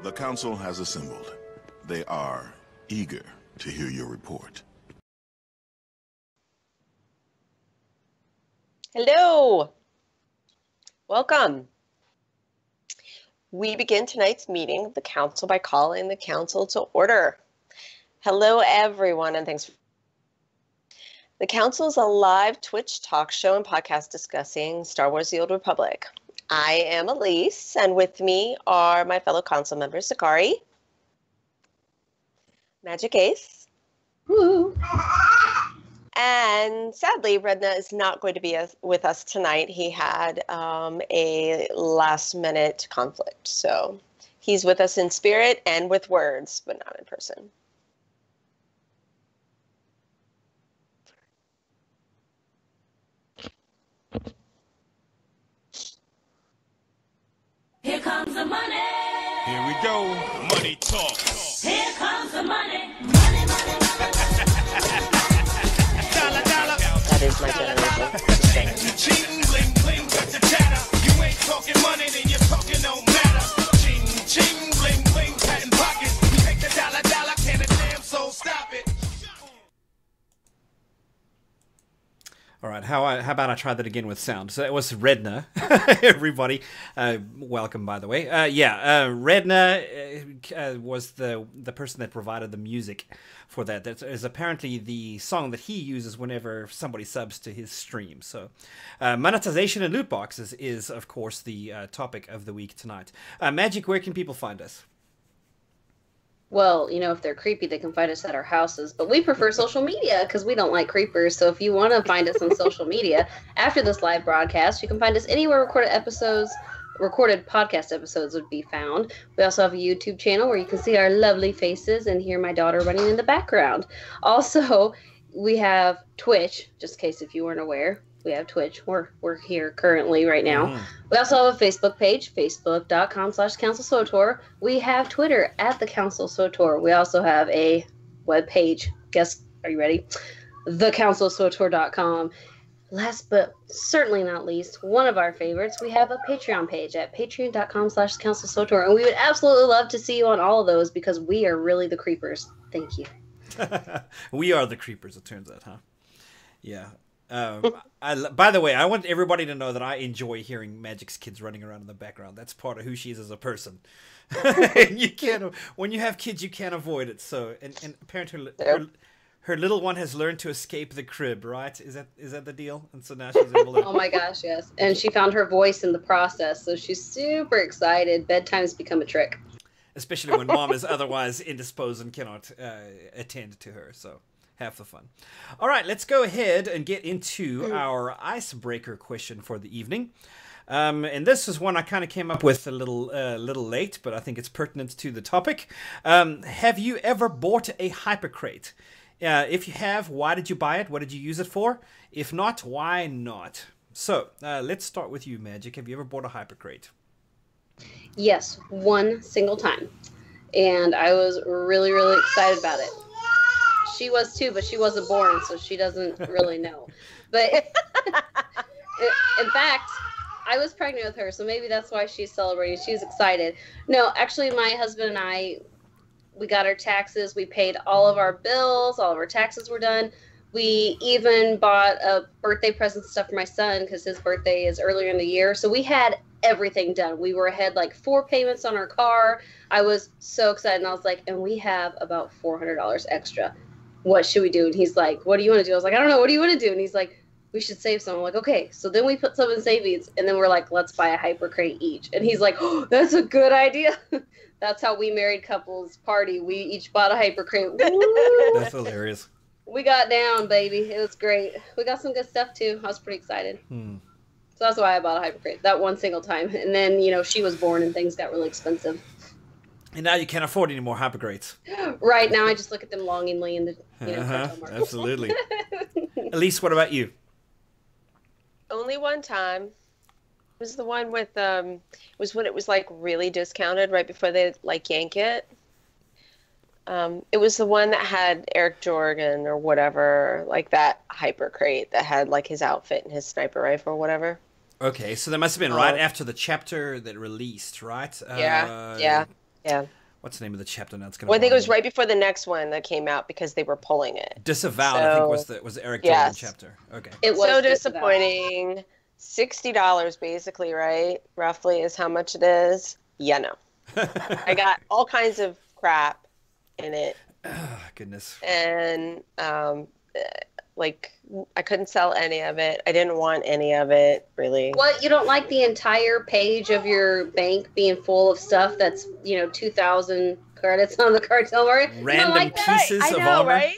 The council has assembled. They are eager to hear your report. Hello. Welcome. We begin tonight's meeting of the council by calling the council to order. Hello, everyone, and thanks. The council is a live Twitch talk show and podcast discussing Star Wars: The Old Republic. I am Elise, and with me are my fellow council members, Sakari, Magic Ace, Woo. And sadly, Redna is not going to be with us tonight. He had a last-minute conflict, so he's with us in spirit and with words, but not in person. Here comes the money. Here we go. Money talk. Here comes the money. Money, money, money. Dollar, dollar. That is my generation. Ching, bling, bling, got the chatter. You ain't talking money, then your talking don't matter. Ching, ching, bling, bling, patent pocket. You take the dollar, dollar, can a damn soul stop it? All right, how about I try that again with sound? So it was Redna, everybody. Welcome, by the way. Redna was the person that provided the music for that. That is apparently the song that he uses whenever somebody subs to his stream. So monetization and loot boxes is, of course, the topic of the week tonight. Magic, where can people find us? Well, you know, if they're creepy, they can find us at our houses. But we prefer social media because we don't like creepers. So if you want to find us on social media after this live broadcast, you can find us anywhere recorded podcast episodes would be found. We also have a YouTube channel where you can see our lovely faces and hear my daughter running in the background. Also, we have Twitch, just in case if you weren't aware. We have Twitch. We're here currently right now. We also have a Facebook page, facebook.com/council-SWTOR. We have Twitter at the council-SWTOR. We also have a web page. Guess, are you ready? thecouncil-SWTOR.com. Last but certainly not least, one of our favorites, we have a Patreon page at patreon.com/council-SWTOR. And we would absolutely love to see you on all of those because we are really the creepers. Thank you. We are the creepers, it turns out, huh? Yeah. By the way, I want everybody to know that I enjoy hearing Magic's kids running around in the background. That's part of who she is as a person. And you can't, when you have kids, you can't avoid it. So, and apparently her little one has learned to escape the crib, right? Is that the deal? And so now she's able to. Oh my gosh, yes. And she found her voice in the process, so she's super excited. Bedtime's become a trick. Especially when mom is otherwise indisposed and cannot attend to her. So. Half the fun. All right, let's go ahead and get into our icebreaker question for the evening. And this is one I kind of came up with a little late, but I think it's pertinent to the topic. Have you ever bought a hypercrate? If you have, why did you buy it? What did you use it for? If not, why not? So let's start with you, Magic. Have you ever bought a hypercrate? Yes, one single time. And I was really, really excited about it. She was too, but she wasn't born, so she doesn't really know. But in fact, I was pregnant with her, so maybe that's why she's celebrating. She's excited. No, actually, my husband and I, we got our taxes. We paid all of our bills. All of our taxes were done. We even bought a birthday present stuff for my son because his birthday is earlier in the year. So we had everything done. We were ahead like 4 payments on our car. I was so excited, and I was like, and we have about $400 extra. What should we do? And he's like, what do you want to do? I was like, I don't know. What do you want to do? And he's like, we should save some. I'm like, okay. So then we put some in savings, and then we're like, let's buy a hyper crate each. And he's like, oh, that's a good idea. That's how we married couples party. We each bought a hyper crate. That's hilarious. We got down, baby. It was great. We got some good stuff too. I was pretty excited. So that's why I bought a hyper crate that one single time. And then, you know, she was born and things got really expensive. And now you can't afford any more hypergrades. Right now, I just look at them longingly in the cartel market. Absolutely. Elise, what about you? Only one time. It was the one with it was when it was like really discounted right before they like yank it. It was the one that had Eric Jorgen or whatever, like that hyper crate that had like his outfit and his sniper rifle or whatever. Okay, so that must have been right after the chapter that released, right? Yeah. Yeah. What's the name of the chapter now? It's gonna. Well, I think it bother was me. right before the next one that came out because they were pulling it. Disavowed. I think So, was the Eric yes. Jordan chapter. Okay. It was So disavowed. disappointing. $60 basically, right? Roughly is how much it is. Yeah, no. I got all kinds of crap in it, Oh, goodness. and like I couldn't sell any of it. I didn't want any of it, really. What, you don't like the entire page of your bank being full of stuff that's 2,000 credits on the cartel market? You don't Random like that? pieces I of know, armor. right?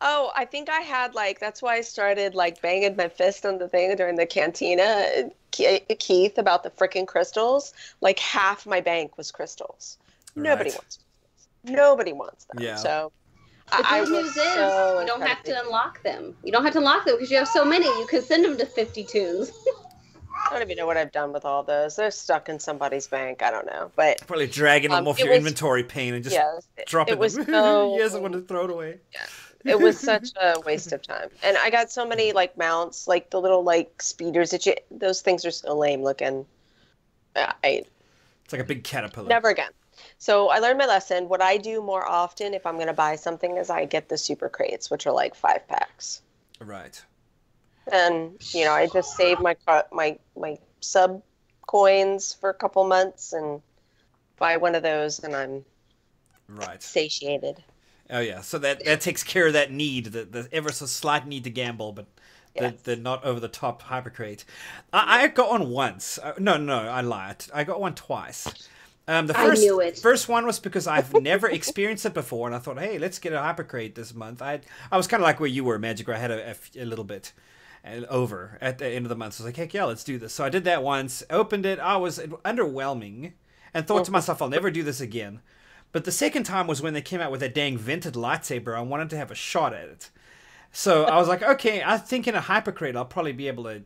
Oh, I think I had that's why I started banging my fist on the thing during the cantina, Keith, about the freaking crystals. Like half my bank was crystals. Nobody Right. wants crystals. Nobody wants them. Yeah. So The I good was news is so you don't have to incredibly- unlock them. You don't have to unlock them because you have so many. You can send them to 50 tunes. I don't even know what I've done with all those. They're stuck in somebody's bank. I don't know, but Probably dragging them off it your was- inventory pane and just yes, drop it. it was so. Yes, I want to throw it away. It was such a waste of time. And I got so many mounts, the little speeders that those things are so lame looking. I It's like a big caterpillar. never again. So I learned my lesson. What I do more often if I'm going to buy something is I get the super crates, which are 5 packs. Right. And I just save my sub coins for a couple months and buy one of those, and I'm Right. satiated. Oh yeah. So that takes care of that need, the ever so slight need to gamble, but Yes. the not over the top hypercrate. I got one once. No, I lied. I got one twice. The I first, knew it. First one was because I've never experienced it before, and I thought, hey, let's get a hypercrate this month. I was kind of like where you were, Magic, where I had a little bit over at the end of the month. So I was like, heck yeah, let's do this. So I did that once, opened it. I was underwhelming and thought to myself, I'll never do this again. But the second time was when they came out with that dang vented lightsaber. I wanted to have a shot at it. So I was like, okay, I think in a hypercrate I'll probably be able to,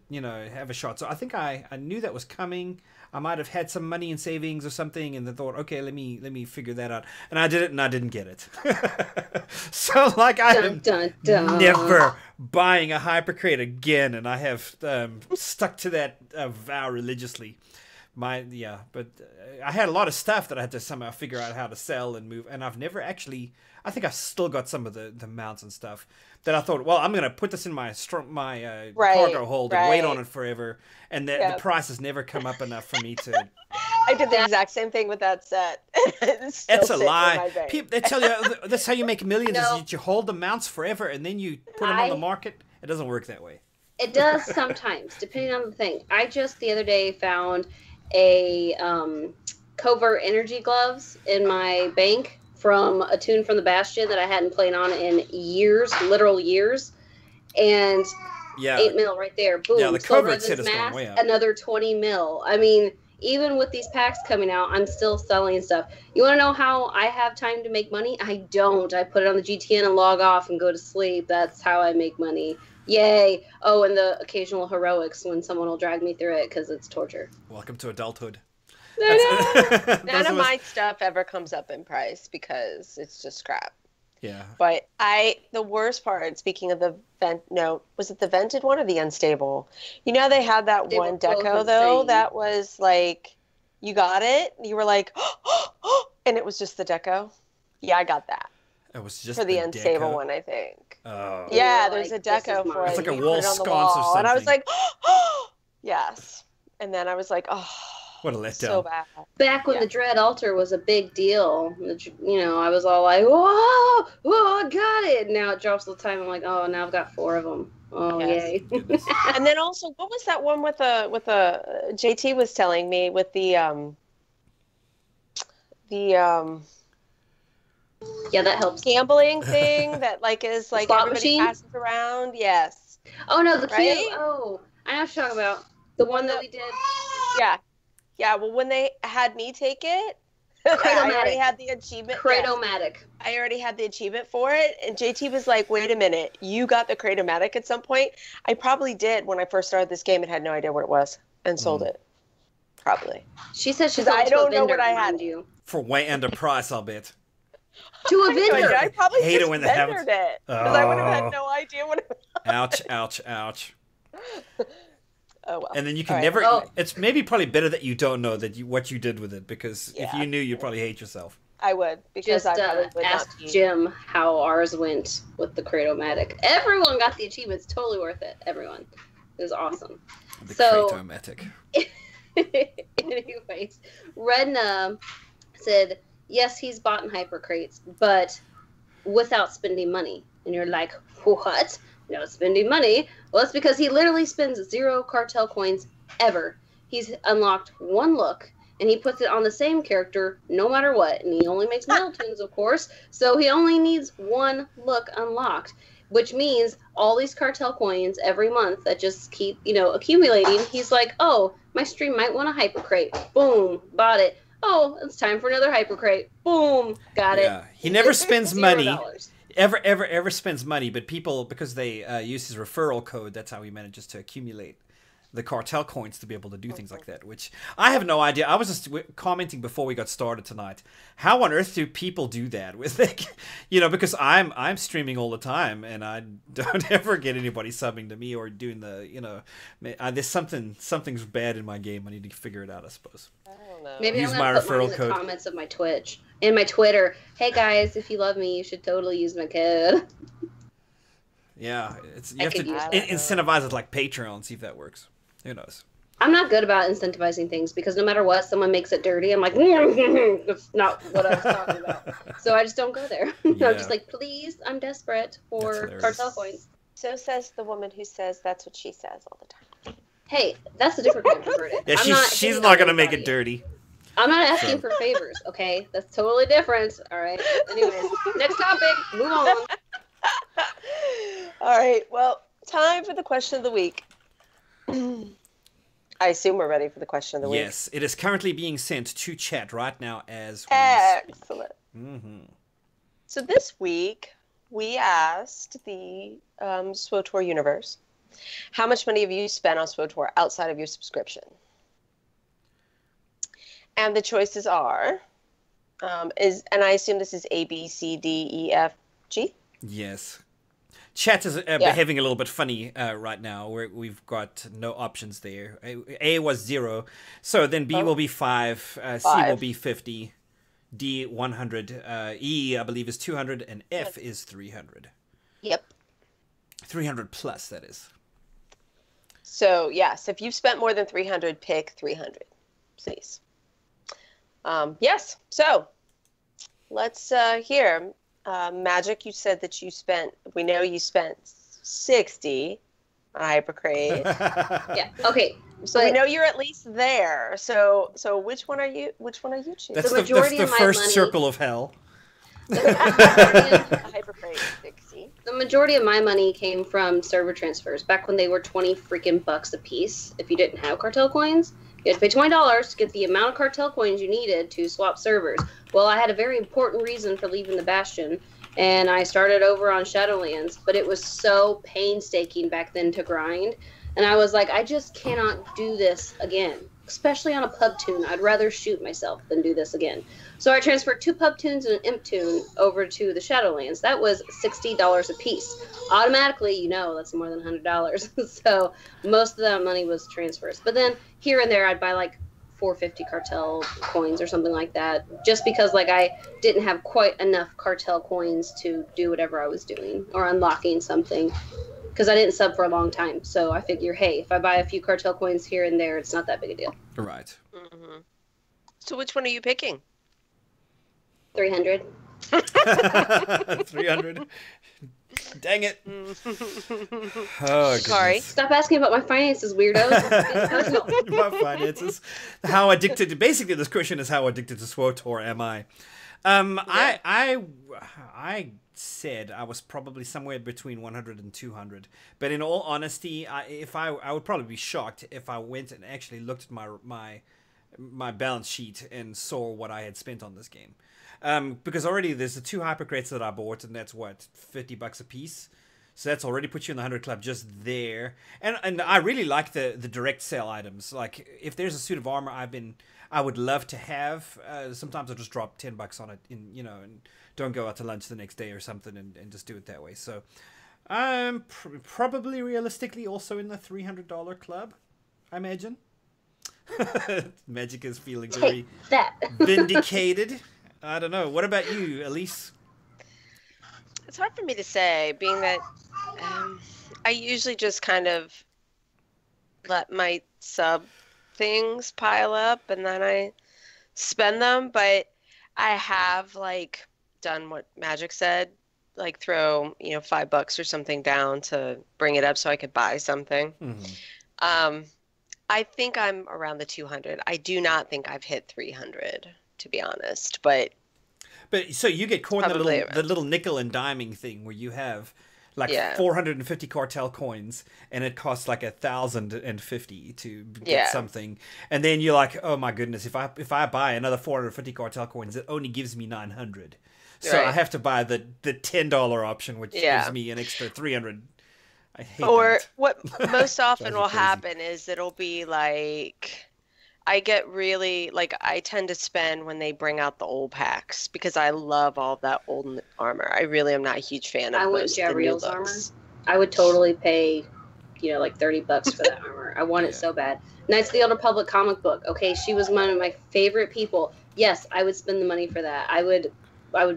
have a shot. So I think I knew that was coming. I might have had some money in savings or something, and then thought, okay, let me figure that out. And I did it, and I didn't get it. So I am Dun, dun, dun. never buying a hypercrate again, and I have stuck to that vow religiously. But I had a lot of stuff that I had to somehow figure out how to sell and move, and I've never actually. I think I've still got some of the mounts and stuff that I thought, well, I'm gonna put this in my cargo hold and wait on it forever, and the price has never come up enough for me to. I did the exact same thing with that set. It's It's a still sitting in my lie. bank. They tell you that's how you make millions. No. Is that you hold the mounts forever and then you put them on the market. It doesn't work that way. It does sometimes, depending on the thing. I just the other day found a covert energy gloves in my bank from a tune from the Bastion that I hadn't played on in years, literal years. And Yeah. 8 mil right there. Boom. Yeah, the Soul covert Riven's set is going mask, way up. another 20 mil. I mean, even with these packs coming out, I'm still selling stuff. You want to know how I have time to make money? I don't. I put it on the GTN and log off and go to sleep. That's how I make money. Yay. Oh, and the occasional heroics when someone will drag me through it because it's torture. Welcome to adulthood. None of my stuff ever comes up in price because it's just crap. Yeah. But the worst part, speaking of the was it the vented one or the unstable? They had that They one were both deco though insane. that was you got it, you were like, and it was just the deco. Yeah, I got that It was just for the unstable deco. one, I think. Oh. Yeah, You're there's like, a this deco is for mine. it. It's like a You wall put it on the sconce or wall, and I was something. like, yes. And then I was like, oh, What a letdown. so bad. Back when Yeah. the Dread Altar was a big deal, I was all like, whoa, I got it. Now it drops all the time. I'm like, oh, now I've got 4 of them. Oh, Yes. yay. Goodness. And then also, what was that one with a JT was telling me with the Yeah, that helps. gambling thing that is Slot everybody machine? passes around? Yes. Oh, no, the Right? cute. Oh, I know what you're talking about. The one that we did. Yeah. Yeah, well when they had me take it, I already Cradomatic. had the achievement. Yes, Cradomatic. I already had the achievement for it, and JT was like, "Wait a minute, you got the Cradomatic at some point?" I probably did when I first started this game and had no idea what it was and sold it. Probably. She said she 'Cause sold I it to a don't know vendor, what I had. mind you. For way under price, I'll bet. To a I had no idea. vendor. I probably Hate it just when they have it. vendored it because I would have Oh. had no idea what it was. Ouch, ouch, ouch. Oh well. And then you can All right. never. Oh. It's maybe probably better that you don't know that what you did with it, because if Yeah. you knew, you'd probably hate yourself. I would, because Just I probably would ask not be. Jim how ours went with the Kratom-matic. Everyone got the achievements. Totally worth it. Everyone. It was awesome. The So- Kratom-matic. Anyways, Redna said, yes, he's bought in hyper crates, but without spending money. And you're like, what? No spending money? Well, it's because he literally spends 0 cartel coins ever. He's unlocked 1 look, and he puts it on the same character no matter what. And he only makes metal tunes, of course, so he only needs 1 look unlocked, which means all these cartel coins every month that just keep, accumulating. He's like, oh, my stream might want a hyper crate. Boom, bought it. Oh, it's time for another hyper crate. Boom, got it. Yeah, he never spends money. $0. Ever spends money, but people, because they use his referral code, that's how he manages to accumulate the cartel coins to be able to do things like that, which I have no idea. I was just commenting before we got started tonight. How on earth do people do that with, like, because I'm streaming all the time and I don't ever get anybody subbing to me or doing the, there's something's bad in my game. I need to figure it out, I suppose. I don't know. Maybe Use I'm my gonna put mine referral in the code. comments of my Twitch and my Twitter. Hey guys, if you love me, you should totally use my code. Yeah, you I have to could use that. incentivize it like Patreon, see if that works. Who knows? I'm not good about incentivizing things because no matter what, someone makes it dirty. I'm like, that's not what I was talking about. So I just don't go there. Yeah. I'm just like, please, I'm desperate That's for hilarious. cartel coins. So says the woman who says that's what she says all the time. Hey, that's a different kind of perverted. Yeah, I'm she's hitting not on gonna make it anybody. dirty. I'm not asking So. for favors, okay? That's totally different. All right. Anyways, next topic. Move on. All right. Well, time for the question of the week. I assume we're ready for the question of the week. Yes, it is currently being sent to chat right now as we speak. Excellent. Mm-hmm. So this week we asked the SWTOR universe, how much money have you spent on SWTOR outside of your subscription? And the choices are, and I assume this is A, B, C, D, E, F, G? Yes. Chat is behaving a little bit funny right now. We've got no options there. A was 0, so then B will be 5, C will 5. be 50, D 100, E I believe is 200, and F is 300. Yep. 300 plus, that is. So yes, if you've spent more than 300, pick 300, please. Yes. So let's hear. Magic, you said that we know you spent 60 on Hypercrate. Yeah. Okay. So we But know you're at least there. So which one are you choosing? That's The the majority of my first money- circle of hell. Hypercrate 60. the majority of my money came from server transfers back when they were 20 freaking bucks a piece. If you didn't have cartel coins, you had to pay $20 to get the amount of cartel coins you needed to swap servers. Well, I had a very important reason for leaving the Bastion, and I started over on Shadowlands, but it was so painstaking back then to grind. And I was like, I just cannot do this again, especially on a pub tune. I'd rather shoot myself than do this again. So I transferred 2 pub tunes and an imp tune over to the Shadowlands. That was $60 a piece. Automatically, that's more than $100. So most of that money was transfers. But then here and there, I'd buy like 450 cartel coins or something like that, just because like I didn't have quite enough cartel coins to do whatever I was doing or unlocking something. Because I didn't sub for a long time. So I figure, hey, if I buy a few cartel coins here and there, it's not that big a deal. Right. Mm-hmm. So which one are you picking? 300. 300. Dang it. Oh, Sorry. goodness. Stop asking about my finances, weirdos. It's personal. My finances. How addicted? Basically, this question is how addicted to SWTOR am I? I said I was probably somewhere between 100 and 200. But in all honesty, I would probably be shocked if I went and actually looked at my balance sheet and saw what I had spent on this game. Because already there's the 2 hypercrates that I bought, and that's what, $50 a piece. So that's already put you in the 100 club just there. And I really like the direct sale items. Like if there's a suit of armor I would love to have. Sometimes I'll just drop $10 on it and don't go out to lunch the next day or something and just do it that way. So I'm probably realistically also in the $300 club. I imagine. Magic is feeling Take very that. vindicated. I don't know. What about you, Elise? It's hard for me to say, being that I usually just kind of let my sub things pile up and then I spend them. But I have like done what Magic said, like throw $5 or something down to bring it up so I could buy something. I think I'm around the 200. I do not think I've hit 300, to be honest. But so you get caught in Probably the little nickel and diming thing where you have like Yeah. 450 cartel coins and it costs like 1,050 to get Yeah. something, and then you're like, oh my goodness, if I buy another 450 cartel coins, it only gives me 900. So I Right. have to buy the $10 option, which Yeah. gives me an extra 300. I hate Or that. what most often Drives me will crazy. happen is it'll be like I get really like I tend to spend when they bring out the old packs because I love all that old armor. I really am not a huge fan of I want most of the new Jabriel's armor. looks. I would totally pay, like $30 for that armor. I want it so bad. Knights of the Old Republic comic book. Okay, she was one of my favorite people. Yes, I would spend the money for that. I would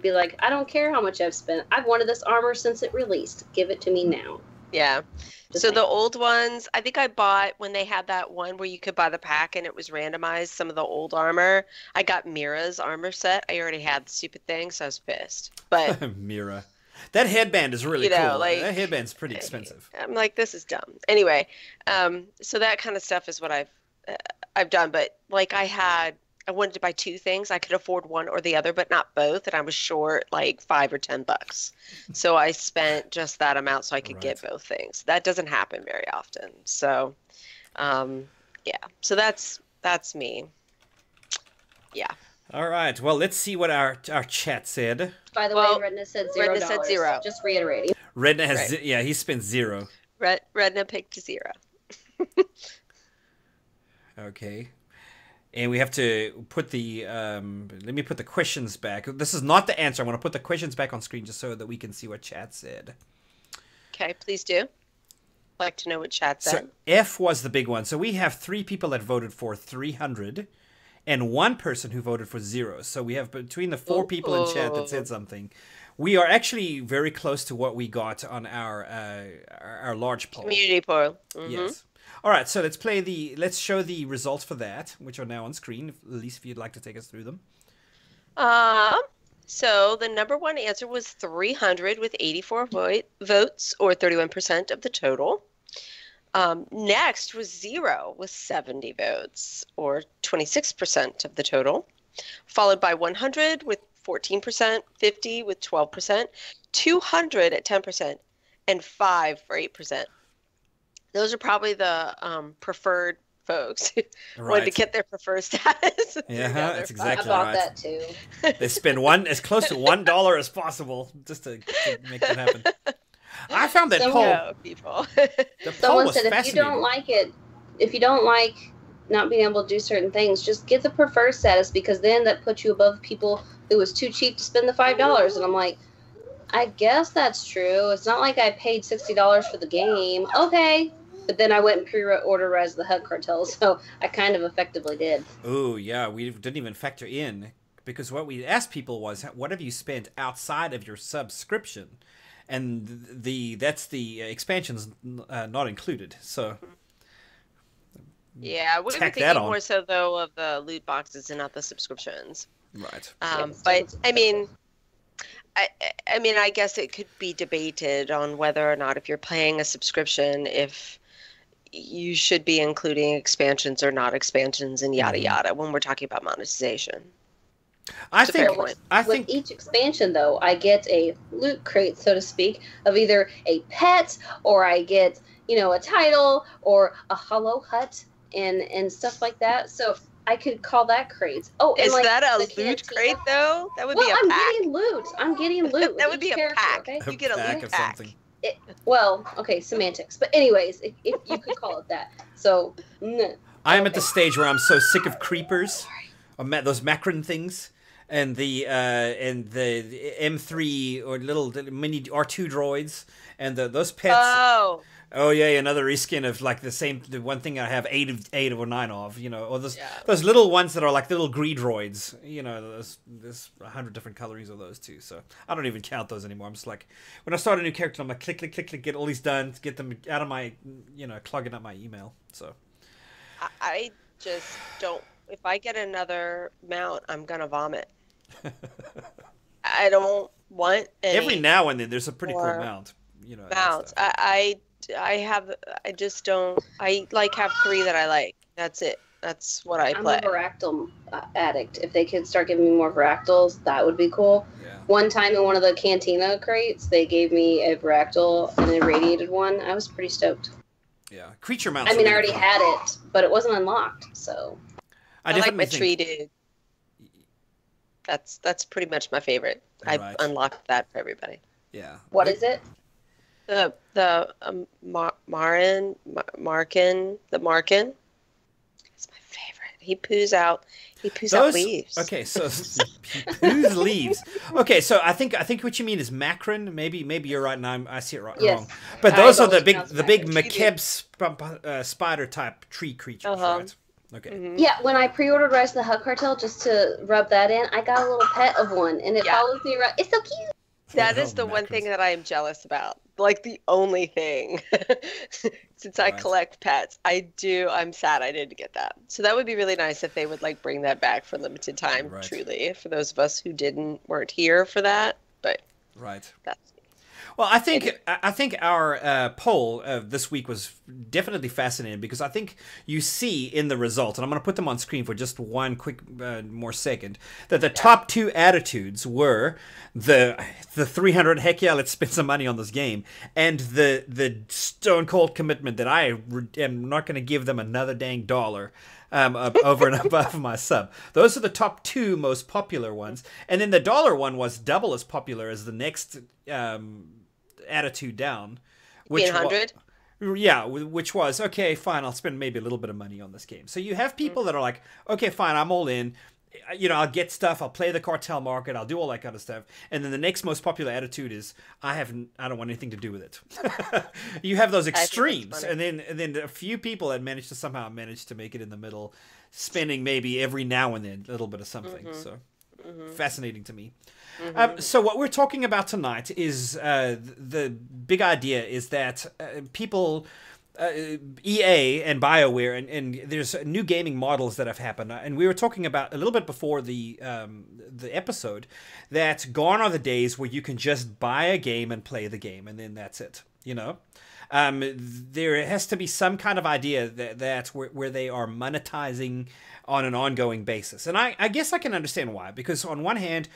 be like, I don't care how much I've spent. I've wanted this armor since it released. Give it to me now. Yeah. Just So saying. the old ones, I think I bought when they had that one where you could buy the pack and it was randomized, some of the old armor. I got Mira's armor set. I already had the stupid thing, so I was pissed. But Mira. That headband is really You know, cool. like- That headband's pretty expensive. I'm like, this is dumb. Anyway, so that kind of stuff is what I've done. But like I wanted to buy two things. I could afford one or the other, but not both. And I was short like $5 or $10. So I spent just that amount so I could get both things. That doesn't happen very often. So, yeah. So that's me. Yeah. All right. Well, let's see what our chat said. By the Well, way, Redna said $0. Redna said zero. Just reiterating. Redna has Right. he spent 0. Redna picked 0. Okay. And we have to put the let me put the questions back. This is not the answer. I'm going to put the questions back on screen just so that we can see what chat said. Okay, please do. I'd like to know what chat said. So F was the big one. So we have 3 people that voted for 300 and 1 person who voted for 0. So we have between the 4 people in chat that said something. We are actually very close to what we got on our large poll. Community poll. Mhm. Yes. All right, so let's show the results for that, which are now on screen. Elise, if you'd like to take us through them. So the number one answer was 300 with 84 votes, or 31% of the total. Next was 0 with 70 votes, or 26% of the total. Followed by 100 with 14%, 50 with 12%, 200 at 10%, and 5 for 8%. Those are probably the preferred folks who wanted to Right. get their preferred status. Yeah, They're that's I exactly bought right. that too. They spend as close to $1 as possible just to make that happen. I found that poll. No, people. The poll Someone was said if you fascinating. don't like it, if you don't like not being able to do certain things, just get the preferred status, because then that puts you above people who was too cheap to spend the $5. And I'm like, I guess that's true. It's not like I paid $60 for the game. Okay. But then I went and pre-ordered Rise of the Hug Cartel, so I kind of effectively did. Oh, yeah, we didn't even factor in, because what we asked people was, what have you spent outside of your subscription? And that's the expansions not included. So Yeah, we were Tack that thinking on. more so though of the loot boxes and not the subscriptions. right. But I mean, I guess it could be debated on whether or not, if you're paying a subscription, if you should be including expansions or not expansions and yada yada when we're talking about monetization. I It's a fair think point. With each expansion, though, I get a loot crate, so to speak, of either a pet, or I get, a title, or a hollow hut, and stuff like that. So I could call that crates. Oh, and Is that a the loot cantina. crate though? That would Well, be a I'm pack. getting loot. I'm getting loot. That with would be each a character, pack. okay? You get a pack loot of pack. something. Well, okay, semantics. But anyways, if you could call it that. So, I am at the stage where I'm so sick of creepers, or those macron things, and the M3 or little mini R2 droids, and those pets. Oh, Oh yeah, another reskin of like the one thing I have eight or nine of, or Yeah. those little ones that are like little greed droids, there's 100 different colorings of those too. So I don't even count those anymore. I'm just like, when I start a new character, I'm like click, click, click, click, get all these done, get them out of my, clogging up my email. So I just don't. If I get another mount, I'm gonna vomit. I don't want any every now and then there's a pretty cool more mount, that mounts. stuff. I just don't. I like have 3 that I like. That's it. That's what I play. I'm a Varactyl addict. If they could start giving me more Varactyls, that would be cool. Yeah. One time in one of the Cantina crates, they gave me a Varactyl, an irradiated one. I was pretty stoked. Yeah, creature mounts. I mean, are I already really had fun. it, but it wasn't unlocked, so. I like my definitely think- treated. That's pretty much my favorite. Right. I've unlocked that for everybody. Yeah. What is it? The Markin. It's my favorite. He poos out leaves. Okay, so who's leaves? Okay, so I think what you mean is macron. Maybe you're right, and I see it Yes. wrong. But I those are the always big pronounce McKeb spider type tree creatures, Uh-huh. right? Okay. Mhm. Yeah, when I pre-ordered Rise of the Hug Cartel just to rub that in, I got a little pet of one, and it Yeah. follows me around. It's so cute. That Oh, is the one macrons. thing that I am jealous about. Like the only thing. Since I Right. collect pets, I'm sad I didn't get that. So that would be really nice if they would like bring that back for limited time, Right. truly, for those of us who weren't here for that. But Right. that's Well, I think our poll this week was definitely fascinating because I think you see in the results, and I'm going to put them on screen for just one quick more second, that the top 2 attitudes were the 300 heck yeah, let's spend some money on this game, and the stone cold commitment that I am not going to give them another dang dollar. Over and above my sub. Those are the top 2 most popular ones, and then the dollar one was double as popular as the next attitude down, which 100. which was okay, fine, I'll spend maybe a little bit of money on this game. So you have people that are like, okay, fine, I'm all in. I'll get stuff, I'll play the cartel market, I'll do all that kind of stuff. And then the next most popular attitude is I don't want anything to do with it. You have those think that's extremes, funny. and then a few people that somehow manage to make it in the middle, spending maybe every now and then a little bit of something. So fascinating to me. So what we're talking about tonight is the big idea is that people, EA and BioWare, and there's new gaming models that have happened, and we were talking about a little bit before the episode that gone are the days where you can just buy a game and play the game, and then that's it. There has to be some kind of idea that where they are monetizing on an ongoing basis, and I guess I can understand why, because on one hand,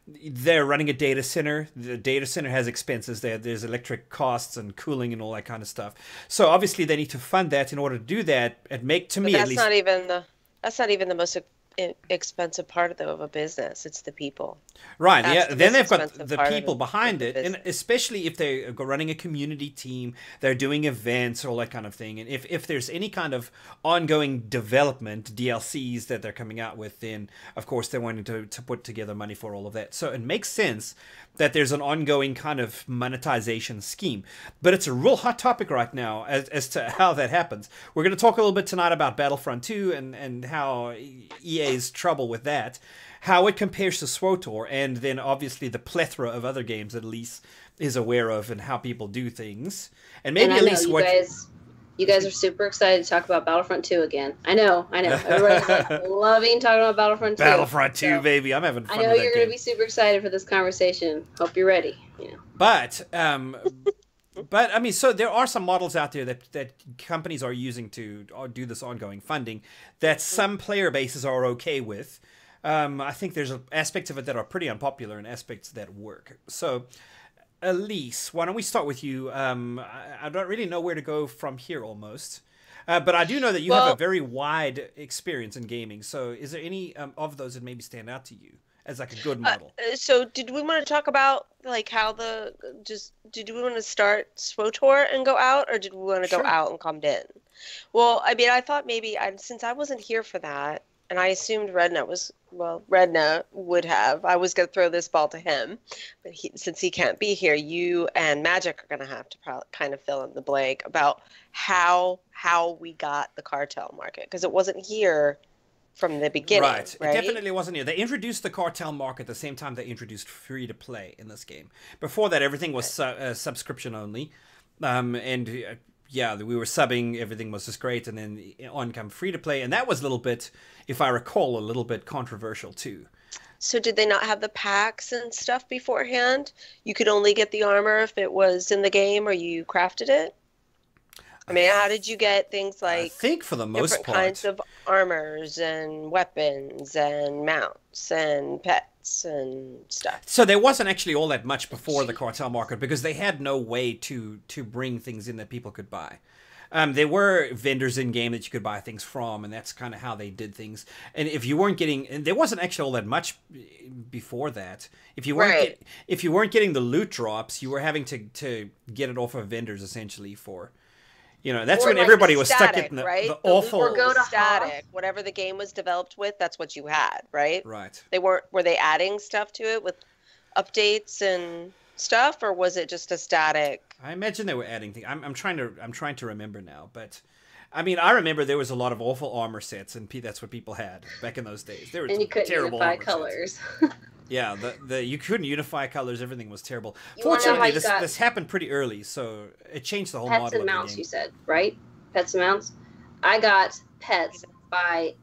they're running a data center. The data center has expenses. There's electric costs and cooling and all that kind of stuff. So obviously they need to fund that in order to do that and make, to But me that's at least. that's not even the most expensive part of a business. It's the people. Right, That's yeah. the Then most they've got expensive the part of people behind the it, and business. especially if they're running a community team, they're doing events, all that kind of thing. And if there's any kind of ongoing development, DLCs that they're coming out with, then of course they're wanting to put together money for all of that. So it makes sense that there's an ongoing kind of monetization scheme. But it's a real hot topic right now as to how that happens. We're going to talk a little bit tonight about Battlefront 2 and how EA's trouble with that, how it compares to SWTOR, and then obviously the plethora of other games that Elise is aware of and how people do things. And maybe And I know Elise, you guys are super excited to talk about Battlefront 2 again. I know. Everybody's like loving talking about Battlefront 2. Battlefront 2, So, baby. I'm having fun I know with that you're going to game. be super excited for this conversation. Hope you're ready. But I mean, so there are some models out there that companies are using to do this ongoing funding that some player bases are okay with. I think there's aspects of it that are pretty unpopular and aspects that work. So, Elise, why don't we start with you? I don't really know where to go from here almost. But I do know that you have a very wide experience in gaming. So is there any of those that maybe stand out to you as like a good model? So did we want to talk about like how did we want to start SWTOR and go out, or did we want to go Sure. out and come in? Well, I mean, I thought maybe since I wasn't here for that, and I assumed Redna would have. I was going to throw this ball to him, but since he can't be here, you and Magic are going to have to kind of fill in the blank about how we got the cartel market, because it wasn't here from the beginning. Right. It definitely wasn't here. They introduced the cartel market at the same time they introduced free to play in this game. Before that, everything was subscription only, yeah, we were subbing, everything was just great, and then on come free to play, and that was a little bit, if I recall, a little bit controversial too. So did they not have the packs and stuff beforehand? You could only get the armor if it was in the game or you crafted it? I mean, how did you get things like I think for the most different part, kinds of armors and weapons and mounts and pets and stuff? so there wasn't actually all that much before the cartel market because they had no way to bring things in that people could buy. There were vendors in game that you could buy things from, and that's kind of how they did things. And if you weren't getting, and there wasn't actually all that much before that. If you weren't if you weren't getting the loot drops, you were having to get it off of vendors essentially for. You know, that's Or when like everybody the was static, stuck in the right? The awful. loot Or go to static. Hoth. Whatever the game was developed with, that's what you had, right? Right. Were they adding stuff to it with updates and stuff, or was it just a static? I imagine they were adding things. I'm trying to remember now, but I mean, I remember there was a lot of awful armor sets, and that's what people had back in those days. There were And you couldn't terrible unify armor colors. sets. Yeah, you couldn't unify colors. Everything was terrible. You wanna know how Fortunately, you got this happened pretty early, so it changed the whole Pets model and of mounts, the you game. said, right? Pets and mounts. I got pets by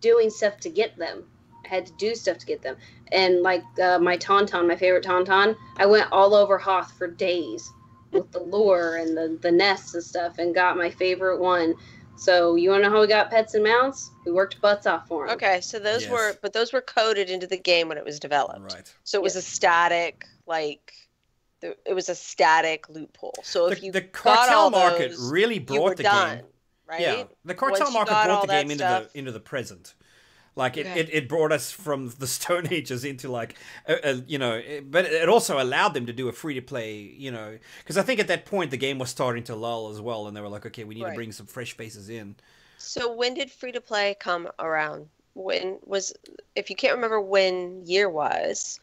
doing stuff to get them. I had to do stuff to get them. And like my Tauntaun, my favorite Tauntaun, I went all over Hoth for days with the lure and the nests and stuff and got my favorite one. So you want to know how we got pets and mounts? We worked butts off for them. Okay, so those Yes. were coded into the game when it was developed. Right. So it was a static, it was a static loophole. So if you The got cartel all market those, really you brought were the done, game. right? Yeah, the cartel Once you market got brought all the game that into stuff- into the present. Like Okay. it brought us from the Stone Ages into but it also allowed them to do a free to play, because I think at that point the game was starting to lull as well, and they were like, okay, we need to Right. bring some fresh faces in. So when did free to play come around? If you can't remember when year was,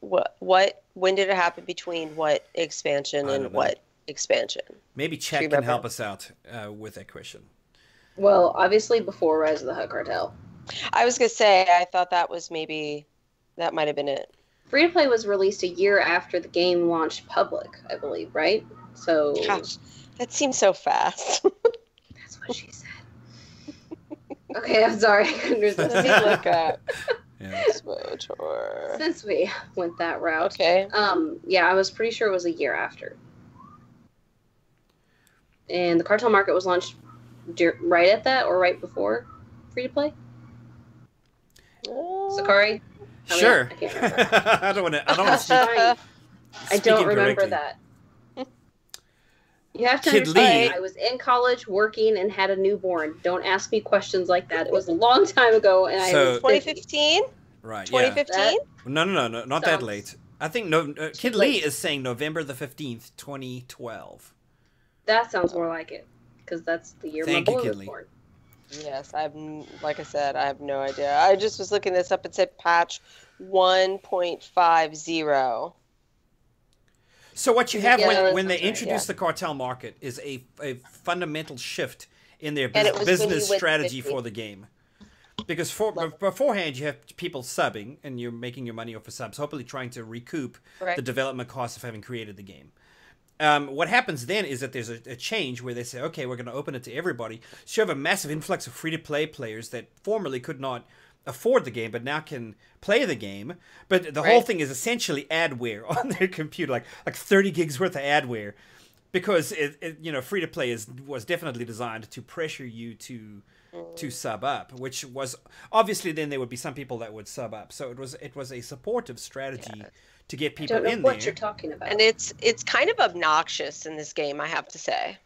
when did it happen between what expansion I and don't know. what expansion? Maybe Do Chat you can remember? help us out with that question. Well, obviously before Rise of the Hut Cartel. I was gonna say I thought that might have been it. Free to Play was released a year after the game launched public, I believe, right? So Gosh, that seems so fast. that's what she said. Okay, I'm sorry. I couldn't resist. Let me look up Yeah. SWTOR. Since we went that route. Okay. Yeah, I was pretty sure it was a year after. And the cartel market was launched right at that or right before Free to Play? Sakari? Tell me. Sure. I can't remember. I don't want to speak. Fine. I don't Speaking remember correctly. that. You have to Kid understand, Lee- I was in college working and had a newborn. Don't ask me questions like that. It was a long time ago, and I So- was busy. 2015? Right. Yeah. 2015? No, not that Sounds late. I think Kid too Lee late. is saying November the 15th, 2012. That sounds more like it, because that's the year Thank my you, boy Kid was Lee. born. Yes, like I said, I have no idea. I just was looking this up. It said patch 1.50. So what you have Yeah, when they that's right, introduce yeah. the cartel market is a fundamental shift in their And it was when business you went strategy 50. for the game. Because beforehand you have people subbing and you're making your money off of subs, hopefully trying to recoup Correct. the development costs of having created the game. What happens then is that there's a change where they say, okay, we're going to open it to everybody. So you have a massive influx of free-to-play players that formerly could not afford the game, but now can play the game. But the whole Right. thing is essentially adware on their computer, like 30 gigs worth of adware, because free-to-play was definitely designed to pressure you to sub up, which was obviously then there would be some people that would sub up. So it was a supportive strategy to get I people don't know in what there. you're talking about. And it's kind of obnoxious in this game, I have to say,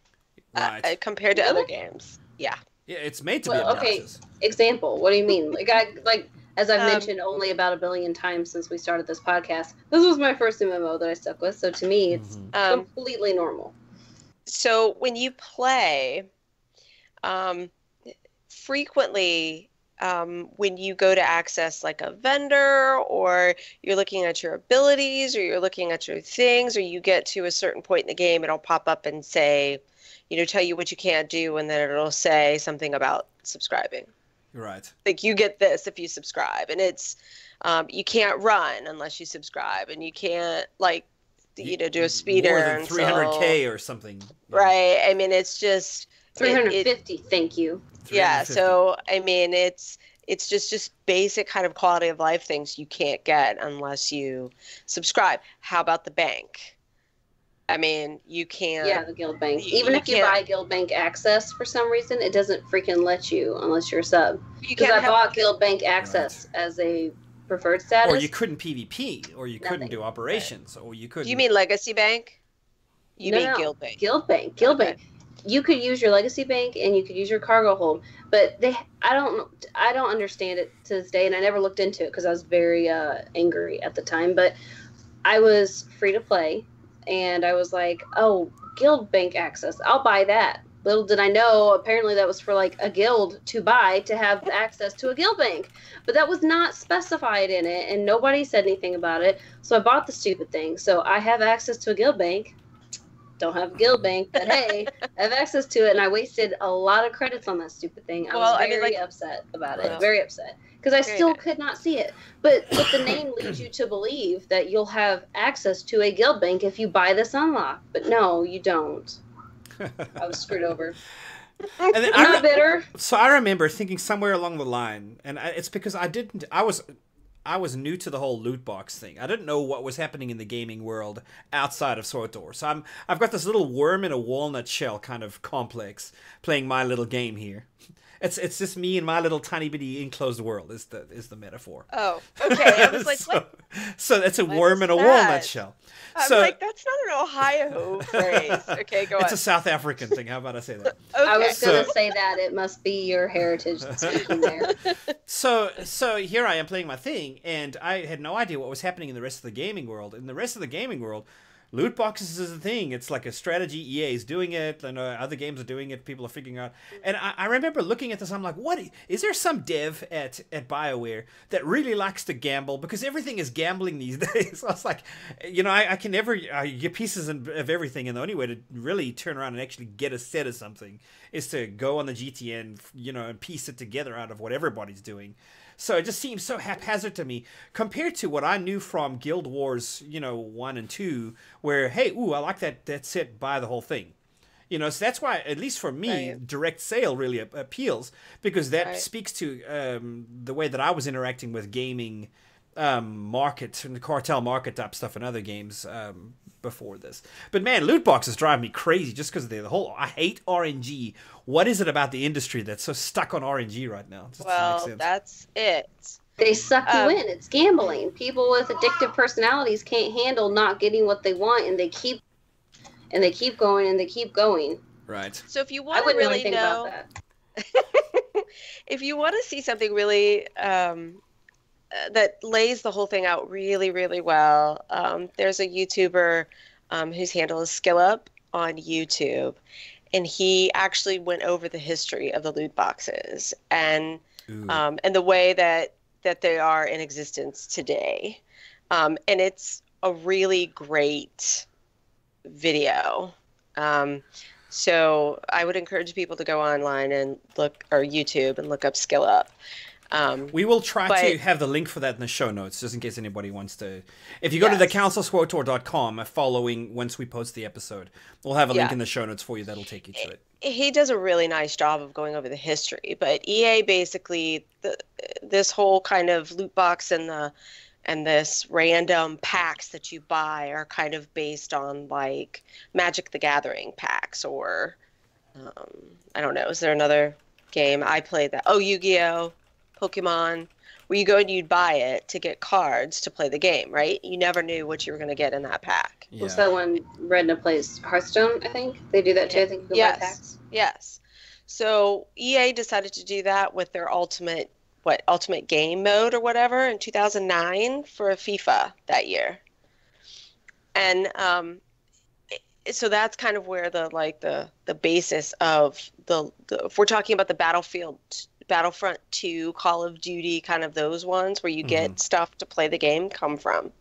Right. compared to Really? other games. Yeah. Yeah, it's made to Well, be okay. obnoxious. Example, what do you mean? As I've Um, mentioned only about a billion times since we started this podcast, this was my first MMO that I stuck with, so to me it's completely normal. So when you play, frequently when you go to access like a vendor, or you're looking at your abilities, or you're looking at your things, or you get to a certain point in the game, it'll pop up and say, tell you what you can't do, and then it'll say something about subscribing. Right. Like, you get this if you subscribe, and it's you can't run unless you subscribe, and you can't do a speeder More than until 300K or something. Yeah. right. I mean, it's just 350. Thank you. yeah. 350. So I mean, it's just basic kind of quality of life things you can't get unless you subscribe. How about the bank? I mean, you can't. Yeah, the Guild Bank. you- Even you if you can't- buy Guild Bank access for some reason, it doesn't freaking let you unless you're a sub. You Because can't I have- bought Guild Bank access as a preferred status. Or you couldn't PvP, or you couldn't Nothing. do operations, or you couldn't. Do you mean Legacy Bank? You No, mean no. Guild Bank? Guild Bank. Guild Okay. Bank. You could use your Legacy Bank and you could use your cargo hold, but I don't understand it to this day, and I never looked into it because I was very angry at the time. But I was free to play, and I was like, oh, Guild Bank access, I'll buy that. Little did I know, apparently that was for like a guild to buy to have access to a Guild Bank, but that was not specified in it, and nobody said anything about it. So I bought the stupid thing. So I have access to a Guild Bank. Don't have a Guild Bank, but hey, I have access to it, and I wasted a lot of credits on that stupid thing. I was very upset about it, Well, very upset, because I very still good. could not see it. But the name leads you to believe that you'll have access to a Guild Bank if you buy this unlock, but no, you don't. I was screwed over. And then I'm not bitter. So I remember thinking somewhere along the line, and it's because I was new to the whole loot box thing. I didn't know what was happening in the gaming world outside of SWTOR. So I've got this little worm in a walnut shell kind of complex playing my little game here. It's just me and my little tiny bitty enclosed world is the metaphor. Oh, okay. I was like, what? So it's a What worm is in a that? walnut shell. I'm So like, that's not an Ohio phrase. Okay, go on. it's a South African thing. How about I say that? Okay. I was going So- to say that it must be your heritage that's speaking there. So here I am playing my thing, and I had no idea what was happening in the rest of the gaming world. In the rest of the gaming world, loot boxes is a thing. It's like a strategy. EA is doing it, and other games are doing it. People are figuring out. And I remember looking at this. I'm like, what? Is there some dev at BioWare that really likes to gamble? Because everything is gambling these days. I was like, I can never get pieces of everything, and the only way to really turn around and actually get a set of something is to go on the GTN, and piece it together out of what everybody's doing. So it just seems so haphazard to me compared to what I knew from Guild Wars, 1 and 2, where, hey, I like that set, buy the whole thing. So that's why, at least for me, Right. direct sale really appeals, because that Right. speaks to the way that I was interacting with gaming market and the cartel market type stuff in other games before this. But man, loot boxes drive me crazy just because of the whole. I hate RNG. What is it about the industry that's so stuck on RNG right now? It just doesn't make Well, sense. that's it. They suck you Um, in. It's gambling. People with addictive personalities can't handle not getting what they want, and they keep going and they keep going. Right. So if you I want to wouldn't know really anything know, about that. if you want to see something really that lays the whole thing out really, really well, there's a YouTuber whose handle is SkillUp on YouTube, and he actually went over the history of the loot boxes and Ooh. and the way that they are in existence today, and it's a really great video. So I would encourage people to go online and look, or YouTube, and look up SkillUp. We will try but- to have the link for that in the show notes, just in case anybody wants to. If you go to Yes. thecouncilswotor.com, following once we post the episode, we'll have a link Yeah. in the show notes for you that'll take you to it. He does a really nice job of going over the history, but EA basically, this whole kind of loot box and this random packs that you buy are kind of based on like Magic the Gathering packs, or I don't know, is there another game I played that? Oh, Yu-Gi-Oh, Pokemon, where you go and you'd buy it to get cards to play the game, right? You never knew what you were going to get in that pack. Yeah. What's that one? Redna plays Hearthstone, I think. They do that too. I think you can buy Yes. packs. Yes. So EA decided to do that with their ultimate game mode or whatever in 2009 for FIFA that year. And so that's kind of where the basis of the if we're talking about the Battlefield Battlefront 2, Call of Duty, kind of those ones where you get stuff to play the game come from.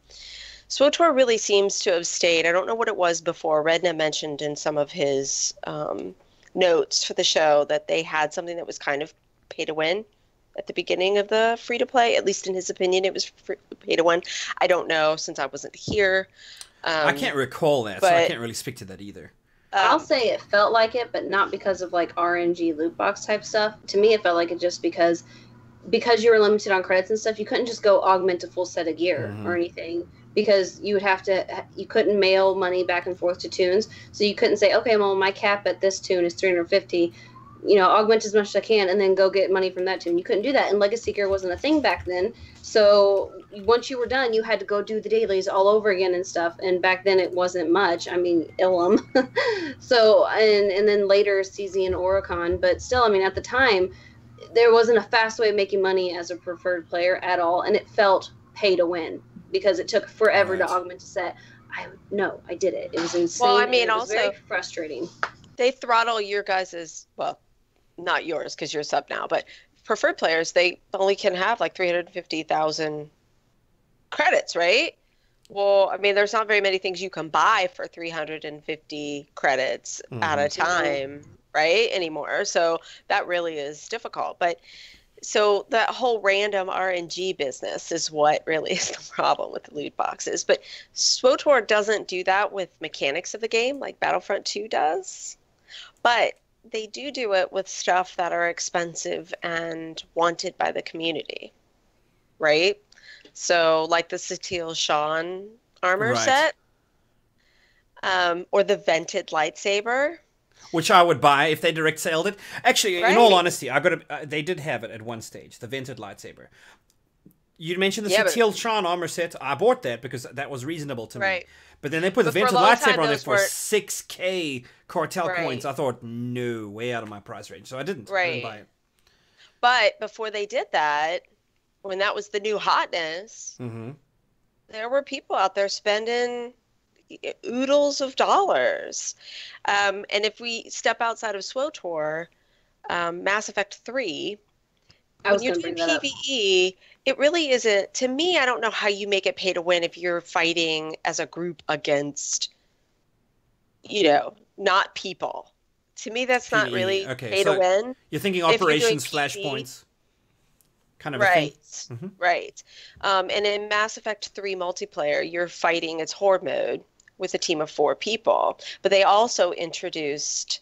SWTOR really seems to have stayed. I don't know what it was before. Redna mentioned in some of his notes for the show that they had something that was kind of pay to win at the beginning of the free to play. At least in his opinion, it was pay to win. I don't know since I wasn't here. I can't recall that, so I can't really speak to that either. I'll say it felt like it, but not because of like RNG loot box type stuff. To me, it felt like it just because you were limited on credits and stuff. You couldn't just go augment a full set of gear or anything, because you couldn't mail money back and forth to tunes. So you couldn't say, okay, well, my cap at this tune is 350. Augment as much as I can and then go get money from that tune. You couldn't do that, and Legacy Gear wasn't a thing back then. So once you were done, you had to go do the dailies all over again and stuff. And back then it wasn't much. I mean, Ilum. So, and then later CZ and Oricon. But still, I mean, at the time, there wasn't a fast way of making money as a preferred player at all. And it felt pay to win because it took forever to augment a set. I did it. It was insane. Well, I mean, it was also very frustrating. They throttle your guys's, well, not yours because you're a sub now, but preferred players, they only can have like 350,000 credits, right? Well, I mean, there's not very many things you can buy for 350 credits at a time, right? Anymore. So that really is difficult. But so that whole random RNG business is what really is the problem with the loot boxes. But SWTOR doesn't do that with mechanics of the game like Battlefront 2 does. But they do it with stuff that are expensive and wanted by the community, right? So like the Satil Sean armor set, or the vented lightsaber. Which I would buy if they direct sailed it. Actually, in all honesty, they did have it at one stage, the vented lightsaber. You mentioned the Satil Sean armor set. I bought that because that was reasonable to me. But then they put the vented lightsaber on there for 6K cartel coins. I thought, no, way out of my price range. So I didn't buy it. But before they did that, when that was the new hotness, there were people out there spending oodles of dollars. And if we step outside of SWTOR, Mass Effect 3, when you're doing PvE, it really isn't, to me, I don't know how you make it pay to win if you're fighting as a group against, not people. To me, that's not really pay to win. You're thinking operations flashpoints kind of a thing? Right. And in Mass Effect 3 multiplayer, you're fighting, it's horde mode with a team of 4 people. But they also introduced...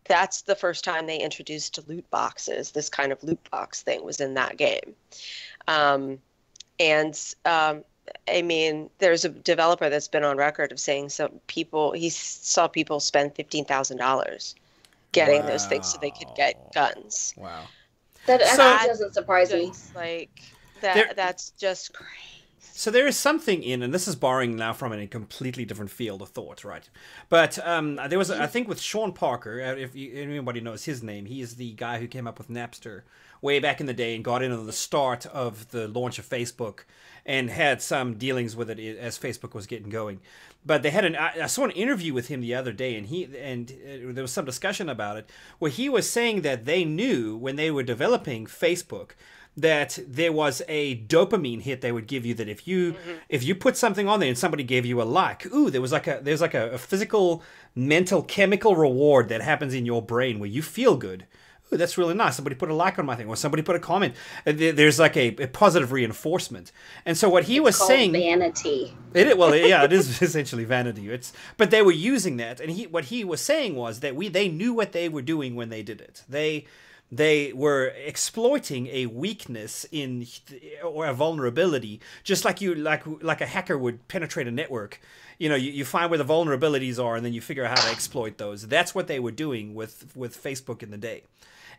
That's the first time they introduced loot boxes. This kind of loot box thing was in that game. I mean, there's a developer that's been on record of saying he saw people spend $15,000 getting those things so they could get guns. Wow. That actually doesn't surprise me. Like, that's just crazy. So there is something in, and this is borrowing now from a completely different field of thought, right? But there was, I think, with Sean Parker, if anybody knows his name, he is the guy who came up with Napster way back in the day and got in on the start of the launch of Facebook and had some dealings with it as Facebook was getting going. But they had I saw an interview with him the other day, and there was some discussion about it where he was saying that they knew when they were developing Facebook that there was a dopamine hit they would give you, that if you put something on there and somebody gave you a like, there's like a physical, mental, chemical reward that happens in your brain where you feel good. Ooh, that's really nice. Somebody put a like on my thing, or somebody put a comment. There's like a positive reinforcement. And so what he was saying, vanity. It is essentially vanity. But they were using that, and what he was saying was that they knew what they were doing when they did it. They were exploiting a weakness or a vulnerability, just like a hacker would penetrate a network. You find where the vulnerabilities are, and then you figure out how to exploit those. That's what they were doing with Facebook in the day.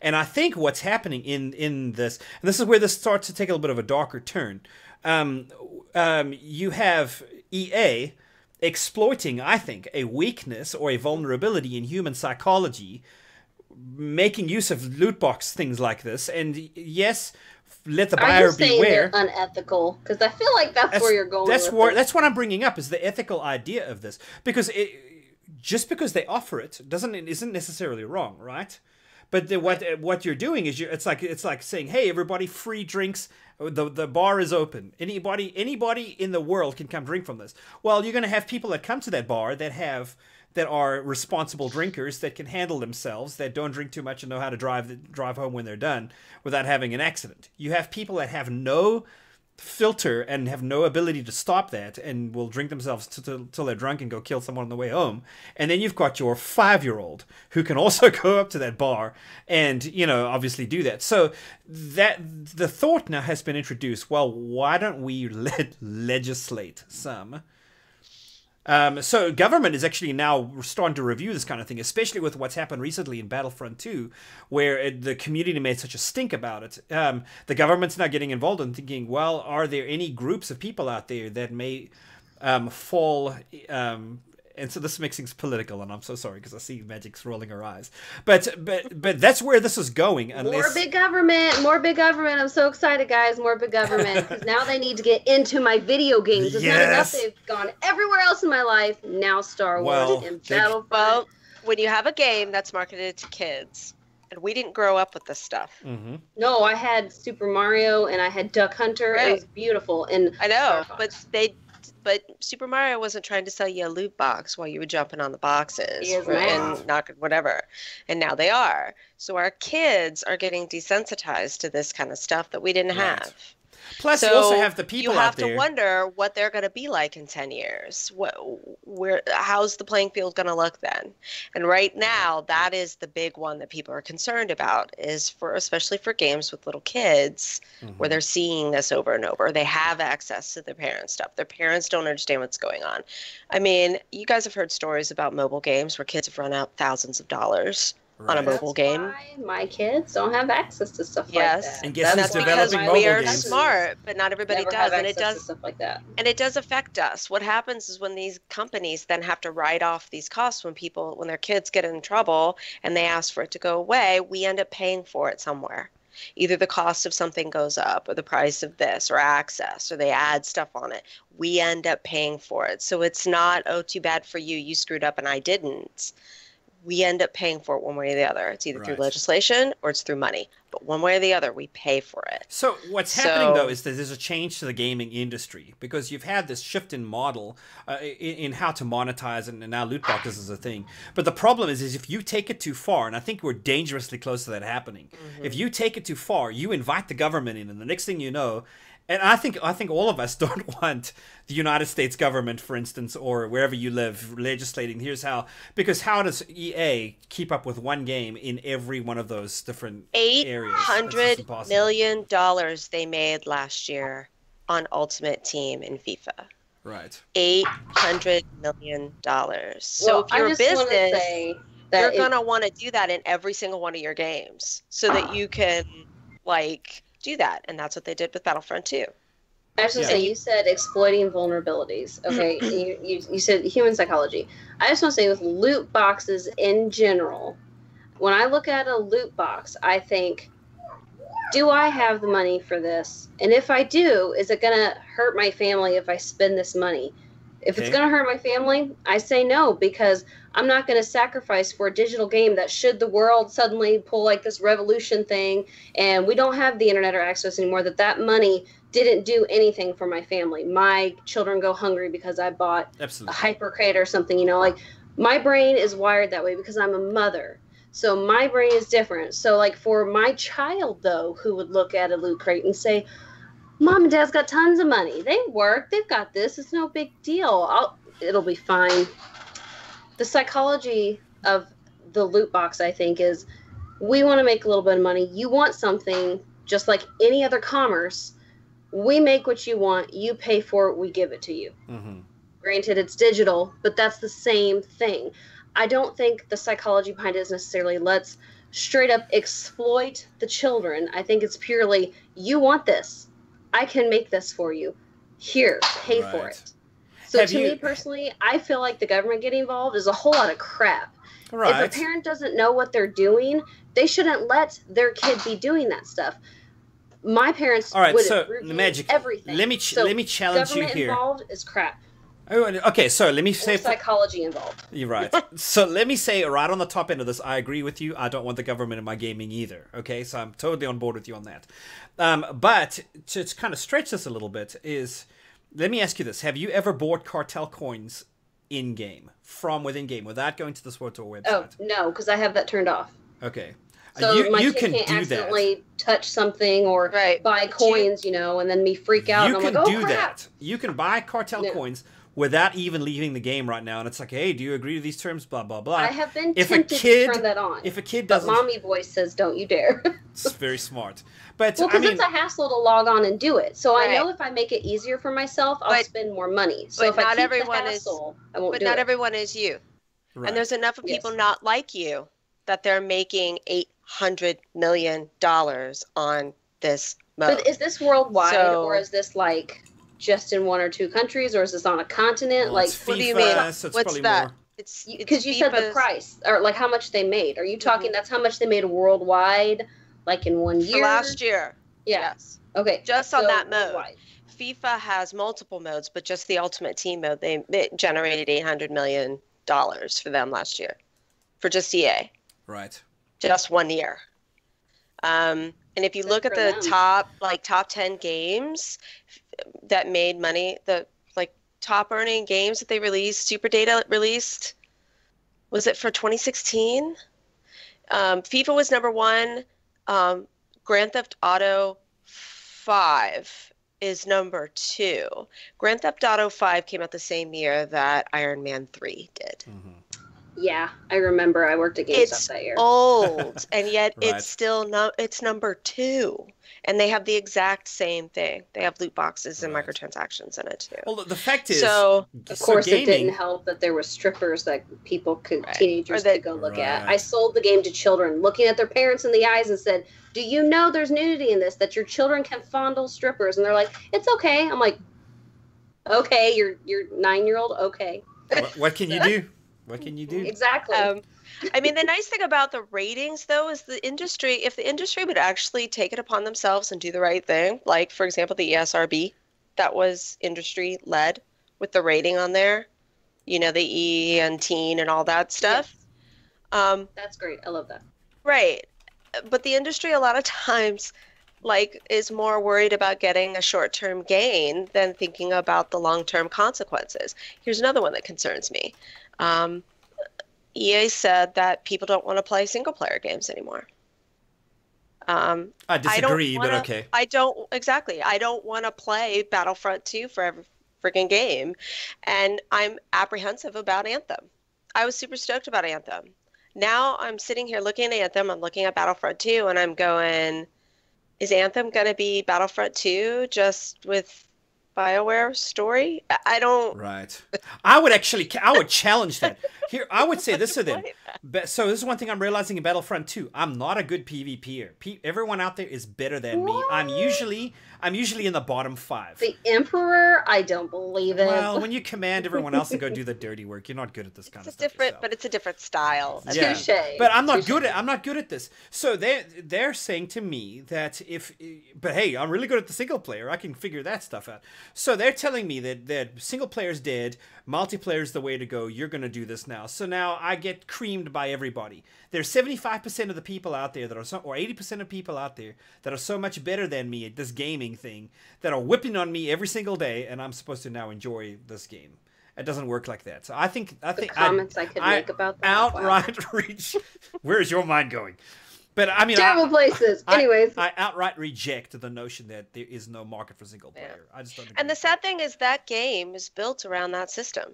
And I think what's happening in this, and this is where this starts to take a little bit of a darker turn. You have EA exploiting, I think, a weakness or a vulnerability in human psychology, making use of loot box things like this, and yes, let the buyer beware. They're unethical? Because I feel like that's where you're going. That's what I'm bringing up, is the ethical idea of this. Because just because they offer it isn't necessarily wrong, right? But what you're doing is it's like saying, hey, everybody, free drinks. The bar is open. Anybody in the world can come drink from this. Well, you're going to have people that come to that bar that are responsible drinkers, that can handle themselves, that don't drink too much and know how to drive home when they're done without having an accident. You have people that have no filter and have no ability to stop that and will drink themselves till they're drunk and go kill someone on the way home. And then you've got your 5-year-old who can also go up to that bar and, obviously do that. So that the thought now has been introduced, well, why don't we legislate some? So government is actually now starting to review this kind of thing, especially with what's happened recently in Battlefront 2, where the community made such a stink about it. The government's now getting involved and thinking, well, are there any groups of people out there that may fall... and so this makes things political, and I'm so sorry because I see Magic's rolling her eyes. But that's where this is going. More big government, more big government. I'm so excited, guys. More big government, because now they need to get into my video games. It's not enough they've gone everywhere else in my life. Now Star Wars and Battlefront. Well, when you have a game that's marketed to kids, and we didn't grow up with this stuff. Mm-hmm. No, I had Super Mario and I had Duck Hunter. Right. It was beautiful. And I know, but Super Mario wasn't trying to sell you a loot box while you were jumping on the boxes and knocking whatever. And now they are. So our kids are getting desensitized to this kind of stuff that we didn't have. Plus, you also have the people out there. You have to wonder what they're going to be like in 10 years. How's the playing field going to look then? And right now, that is the big one that people are concerned about, especially for games with little kids, where they're seeing this over and over. They have access to their parents' stuff. Their parents don't understand what's going on. I mean, you guys have heard stories about mobile games where kids have run out thousands of dollars on a mobile game. Why my kids don't have access to stuff like that. And guess who's developing mobile we are games? Smart, but not everybody does, and it does stuff like that. And it does affect us. What happens is when these companies then have to write off these costs when their kids get in trouble and they ask for it to go away, we end up paying for it somewhere. Either the cost of something goes up, or the price of this, or access, or they add stuff on it. We end up paying for it. So it's not, oh, too bad for you, you screwed up and I didn't. We end up paying for it one way or the other. It's either through legislation or it's through money. But one way or the other, we pay for it. So what's happening, though, is that there's a change to the gaming industry, because you've had this shift in model in how to monetize, and now loot boxes is a thing. But the problem is if you take it too far, and I think we're dangerously close to that happening. If you take it too far, you invite the government in, and the next thing you know... And I think all of us don't want the United States government, for instance, or wherever you live, legislating. Here's how, because how does EA keep up with one game in every one of those different areas? $800 million they made last year on Ultimate Team in FIFA. Right. $800 million. So if you're a business, you're going to want to do that in every single one of your games so that you can, do that, and that's what they did with Battlefront 2. I just want to say, you said exploiting vulnerabilities. Okay, you said human psychology. I just want to say, with loot boxes in general, when I look at a loot box, I think, do I have the money for this? And if I do, is it going to hurt my family if I spend this money? If it's going to hurt my family, I say no, because I'm not going to sacrifice for a digital game that, should the world suddenly pull like this revolution thing and we don't have the internet or access anymore, that money didn't do anything for my family. My children go hungry because I bought a hypercrate or something, my brain is wired that way because I'm a mother. So my brain is different. So for my child, though, who would look at a loot crate and say, Mom and Dad's got tons of money. They work. They've got this. It's no big deal. It'll be fine. The psychology of the loot box, I think, is we want to make a little bit of money. You want something just like any other commerce. We make what you want. You pay for it. We give it to you. Granted, it's digital, but that's the same thing. I don't think the psychology behind it is necessarily let's straight up exploit the children. I think it's purely, you want this. I can make this for you. Here, pay for it. So to me personally, I feel like the government getting involved is a whole lot of crap. If a parent doesn't know what they're doing, they shouldn't let their kid be doing that stuff. My parents would review everything. Let me challenge you here. Government involved is crap. Oh, okay, so let me say... There's psychology involved. You're right. So let me say right on the top end of this, I agree with you. I don't want the government in my gaming either. Okay, so I'm totally on board with you on that. But to kind of stretch this a little bit is, let me ask you this. Have you ever bought cartel coins in-game, from within-game, without going to the SWTOR website? Oh, no, because I have that turned off. Okay. So my kid can't accidentally touch something or buy coins, you know, and then me freak out. You and I'm can like, do oh, crap. that. You can buy cartel coins without even leaving the game right now. And it's like, hey, do you agree to these terms? Blah, blah, blah. I have been tempted to turn that on. If a kid doesn't... But mommy voice says, don't you dare. It's very smart. But well, because it's a hassle to log on and do it. So I know if I make it easier for myself, I'll spend more money. So if I keep the hassle, I won't do it. But not everyone is you. Right. And there's enough of people not like you that they're making $800 million on this mode. But is this worldwide, or is this like just in one or two countries, or is this on a continent? Well, like, what do you mean? So what's that? More. It's because you said the price, or like how much they made. Are you talking? That's how much they made worldwide, like in 1 year? For last year. Yeah. Yes. Okay. Just on that mode. Worldwide. FIFA has multiple modes, but just the Ultimate Team mode, they generated $800 million for them last year, for just EA. Right. Just 1 year. And if you look at the top 10 games that made money, the top earning games that they released, Super Data released, was it for 2016? FIFA was number 1. Grand Theft Auto 5 is number 2. Grand Theft Auto 5 came out the same year that Iron Man 3 did. Mm-hmm. Yeah, I remember. I worked at GameStop that year. It's old, and yet it's still it's number 2. And they have the exact same thing. They have loot boxes and microtransactions in it too. Well, the fact is, of course, it didn't help that there were strippers that people teenagers could go look at. I sold the game to children, looking at their parents in the eyes and said, "Do you know there's nudity in this? That your children can fondle strippers?" And they're like, "It's okay." I'm like, "Okay, you're 9-year-old. Okay." What can you do? What can you do? Exactly. I mean, the nice thing about the ratings, though, is if the industry would actually take it upon themselves and do the right thing, like, for example, the ESRB, that was industry-led with the rating on there, you know, the E and teen and all that stuff. Yes. That's great. I love that. Right. But the industry, a lot of times, is more worried about getting a short-term gain than thinking about the long-term consequences. Here's another one that concerns me. EA said that people don't want to play single-player games anymore. I disagree, but okay. I don't want to play Battlefront 2 for every freaking game, and I'm apprehensive about Anthem. I was super stoked about Anthem. Now I'm sitting here looking at Anthem, I'm looking at Battlefront 2, and I'm going, is Anthem going to be Battlefront 2 just with BioWare story? I don't... Right. I would challenge that. Here, I would say this to them. So this is one thing I'm realizing in Battlefront 2. I'm not a good PvPer. Everyone out there is better than me. I'm usually in the bottom 5. The Emperor? I don't believe it. Well, when you command everyone else to go do the dirty work, you're not good at this kind of stuff. But it's a different style. Yeah. Touché. But I'm not good at this. So they're saying to me that but hey, I'm really good at the single player. I can figure that stuff out. So they're telling me that single player's dead, multiplayer's the way to go. You're going to do this now. So now I get creamed by everybody. There's 75% of the people out there or 80% of people out there that are so much better than me at this gaming thing that are whipping on me every single day, and I'm supposed to now enjoy this game. It doesn't work like that. So I think comments I could make about that. Outright reach. Where is your mind going? But I mean, terrible places. Anyways, I outright reject the notion that there is no market for single player. I just don't agree. And the sad thing is that game is built around that system.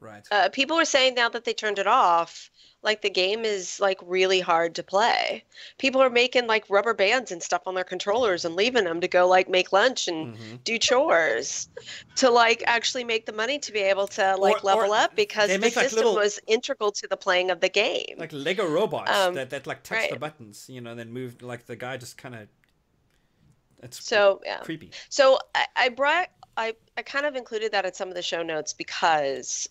Right. People are saying now that they turned it off, the game is really hard to play. People are making rubber bands and stuff on their controllers and leaving them to go make lunch and do chores to actually make the money to be able to level up, because the system was integral to the playing of the game. Like Lego robots that touch the buttons, then move, the guy just kind of. It's creepy. So I kind of included that in some of the show notes because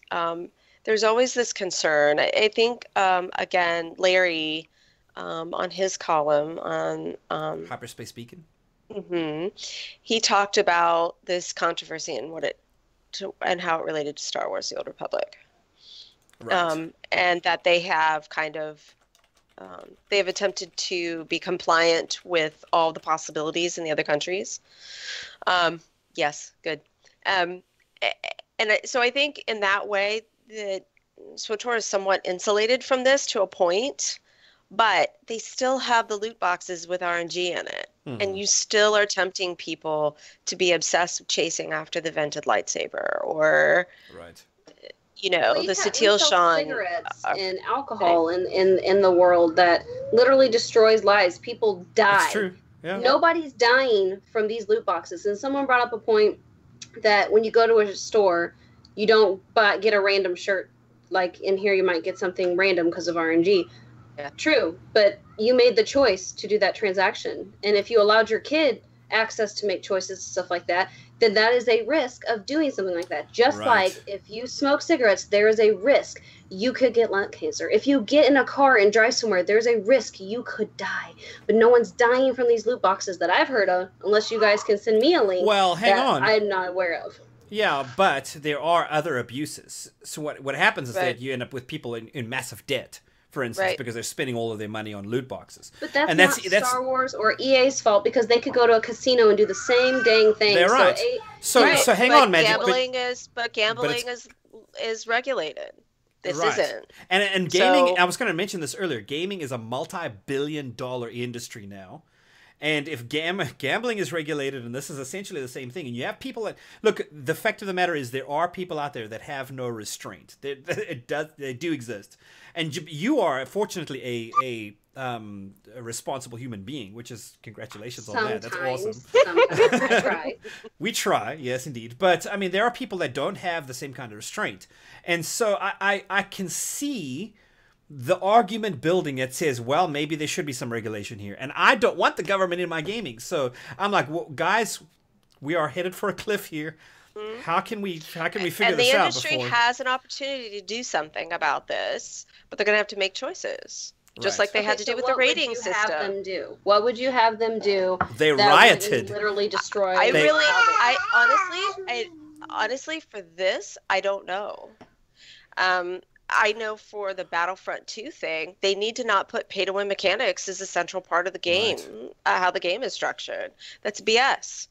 there's always this concern. I think, again, Larry, on his column on Hyperspace Beacon, he talked about this controversy and and how it related to Star Wars: The Old Republic. Right. And that they have kind of they have attempted to be compliant with all the possibilities in the other countries. Yes, good. So I think in that way that SWTOR is somewhat insulated from this to a point, but they still have the loot boxes with RNG in it. And you still are tempting people to be obsessed with chasing after the vented lightsaber or, Right. the We Satil sell Shan. cigarettes and alcohol in the world that literally destroys lives. People die. That's true. Yeah. Nobody's dying from these loot boxes. And someone brought up a point that when you go to a store, you don't get a random shirt. Like in here, you might get something random because of RNG. Yeah. True, but you made the choice to do that transaction. And if you allowed your kid access to make choices and stuff like that, then that is a risk of doing something like that. Just Right. like if you smoke cigarettes, there is a risk you could get lung cancer. If you get in a car and drive somewhere, there's a risk you could die. But no one's dying from these loot boxes that I've heard of, unless you guys can send me a link. Well, hang that on. I'm not aware of. Yeah, but there are other abuses. So what happens is Right. that you end up with people in massive debt, for instance, Right. because they're spending all of their money on loot boxes. But that's and not Star Wars or EA's fault, because they could go to a casino and do the same dang thing. They're right. So Right, hang but on, Magic. gambling is regulated. This Right. isn't. And gaming, So- I was going to mention this earlier, gaming is a multi-billion-dollar industry now. And if gambling is regulated, and this is essentially the same thing, and you have people that look, the fact of the matter is there are people out there that have no restraint. They do exist, and you are fortunately a responsible human being, which is congratulations on that. That's awesome. Sometimes I try. We try, yes, indeed. But I mean, there are people that don't have the same kind of restraint, and so I can see the argument building that says, well, maybe there should be some regulation here, and I don't want the government in my gaming. So I'm like, well, guys, we are headed for a cliff here. How can we figure And this the out industry before? has an opportunity to do something about this, but they're going to have to make choices, just Right. like they had to do with the rating system. What would you have them do? What would you have them do? They that rioted. wouldn't literally destroy. I honestly, for this, I don't know. I know for the Battlefront 2 thing, they need to not put pay-to-win mechanics as a central part of the game, how the game is structured. That's BS.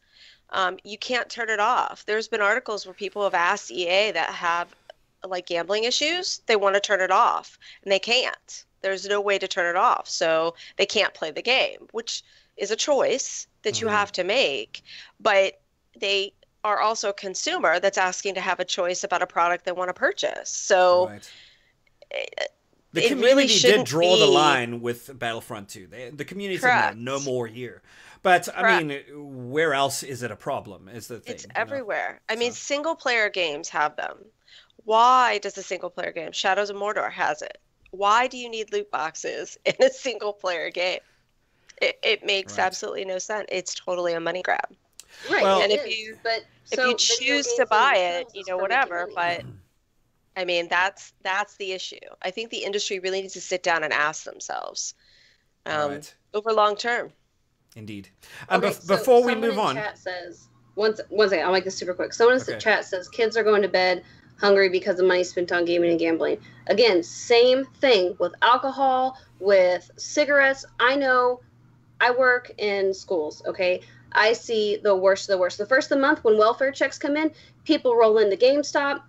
You can't turn it off. There's been articles where people have asked EA that have like gambling issues, they want to turn it off, and they can't. There's no way to turn it off, so they can't play the game, which is a choice that you have to make. But they are also a consumer that's asking to have a choice about a product they want to purchase. So Right. The it community really did shouldn't draw the be- line with Battlefront 2. The community said Correct. no more here. But I mean, where else is it a problem? Is the thing? it's you know? everywhere. I mean, single-player games have them. Why does a single-player game, Shadows of Mordor, has it? Why do you need loot boxes in a single-player game? It makes Right. absolutely no sense. It's totally a money grab. Right. Well- And it if is, you- but If so you video choose games to in buy themselves it, is for making whatever. money. But I mean, that's the issue. I think the industry really needs to sit down and ask themselves Right. over long term. Indeed. Okay, so Before we someone move in on, chat says, one second, I'll make this super quick. Someone in the Okay. chat says kids are going to bed hungry because of money spent on gaming and gambling. Again, same thing with alcohol, with cigarettes. I know I work in schools, okay? I see the worst of the worst. The first of the month when welfare checks come in, people roll into GameStop,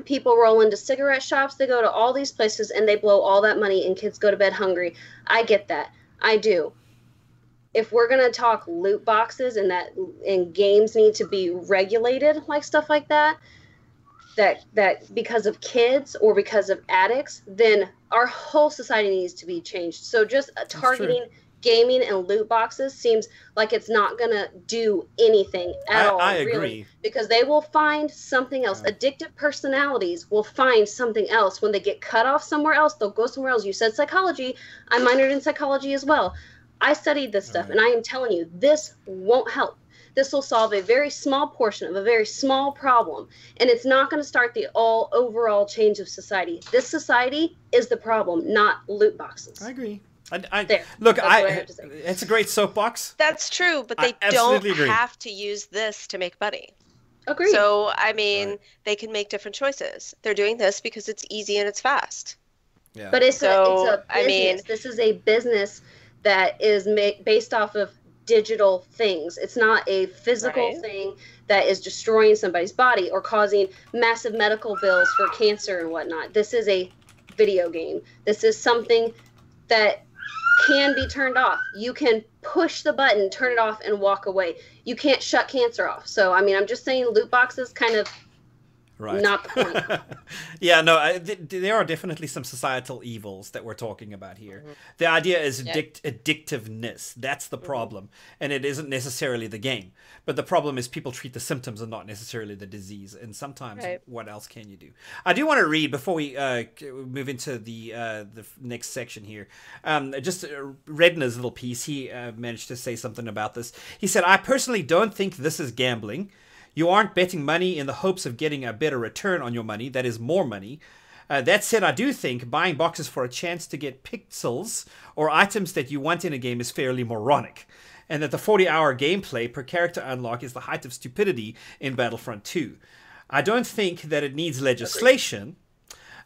people roll into cigarette shops, they go to all these places and they blow all that money and kids go to bed hungry. I get that. I do. If we're going to talk loot boxes and games need to be regulated, like stuff like that because of kids or because of addicts, then our whole society needs to be changed. So just targeting gaming and loot boxes seems like it's not going to do anything at all. I really, agree. because they will find something else. Addictive personalities will find something else. When they get cut off somewhere else, they'll go somewhere else. You said psychology. I minored in psychology as well. I studied this stuff, and I am telling you, this won't help. This will solve a very small portion of a very small problem, and it's not going to start the overall change of society. This society is the problem, not loot boxes. I agree. There. Look, That's what I have to say. it's a great soapbox. That's true, but I they don't absolutely agree. have to use this to make money. Agreed. So, I mean, Right. they can make different choices. They're doing this because it's easy and it's fast. Yeah. But it's So, a business. I mean- This is a business that is based off of digital things. It's not a physical Right. thing that is destroying somebody's body or causing massive medical bills for cancer and whatnot. This is a video game. This is something that can be turned off. You can push the button, turn it off, and walk away. You can't shut cancer off. So, I mean, I'm just saying loot boxes kind of Right. not the point. Yeah, no, there are definitely some societal evils that we're talking about here. The idea is addictiveness. That's the problem. And it isn't necessarily the game. But the problem is people treat the symptoms and not necessarily the disease. And sometimes, Right. what else can you do? I do want to read, before we move into the next section here, just Redna's little piece. He managed to say something about this. He said, I personally don't think this is gambling. You aren't betting money in the hopes of getting a better return on your money, that is more money. That said, I do think buying boxes for a chance to get pixels or items that you want in a game is fairly moronic, and that the 40-hour gameplay per character unlock is the height of stupidity in Battlefront 2. I don't think that it needs legislation,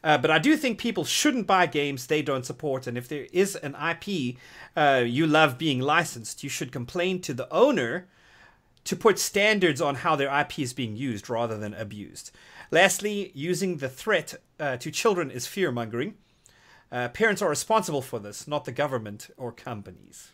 but I do think people shouldn't buy games they don't support, and if there is an IP you love being licensed, you should complain to the owner to put standards on how their IP is being used rather than abused. Lastly, using the threat to children is fear-mongering. Parents are responsible for this, not the government or companies.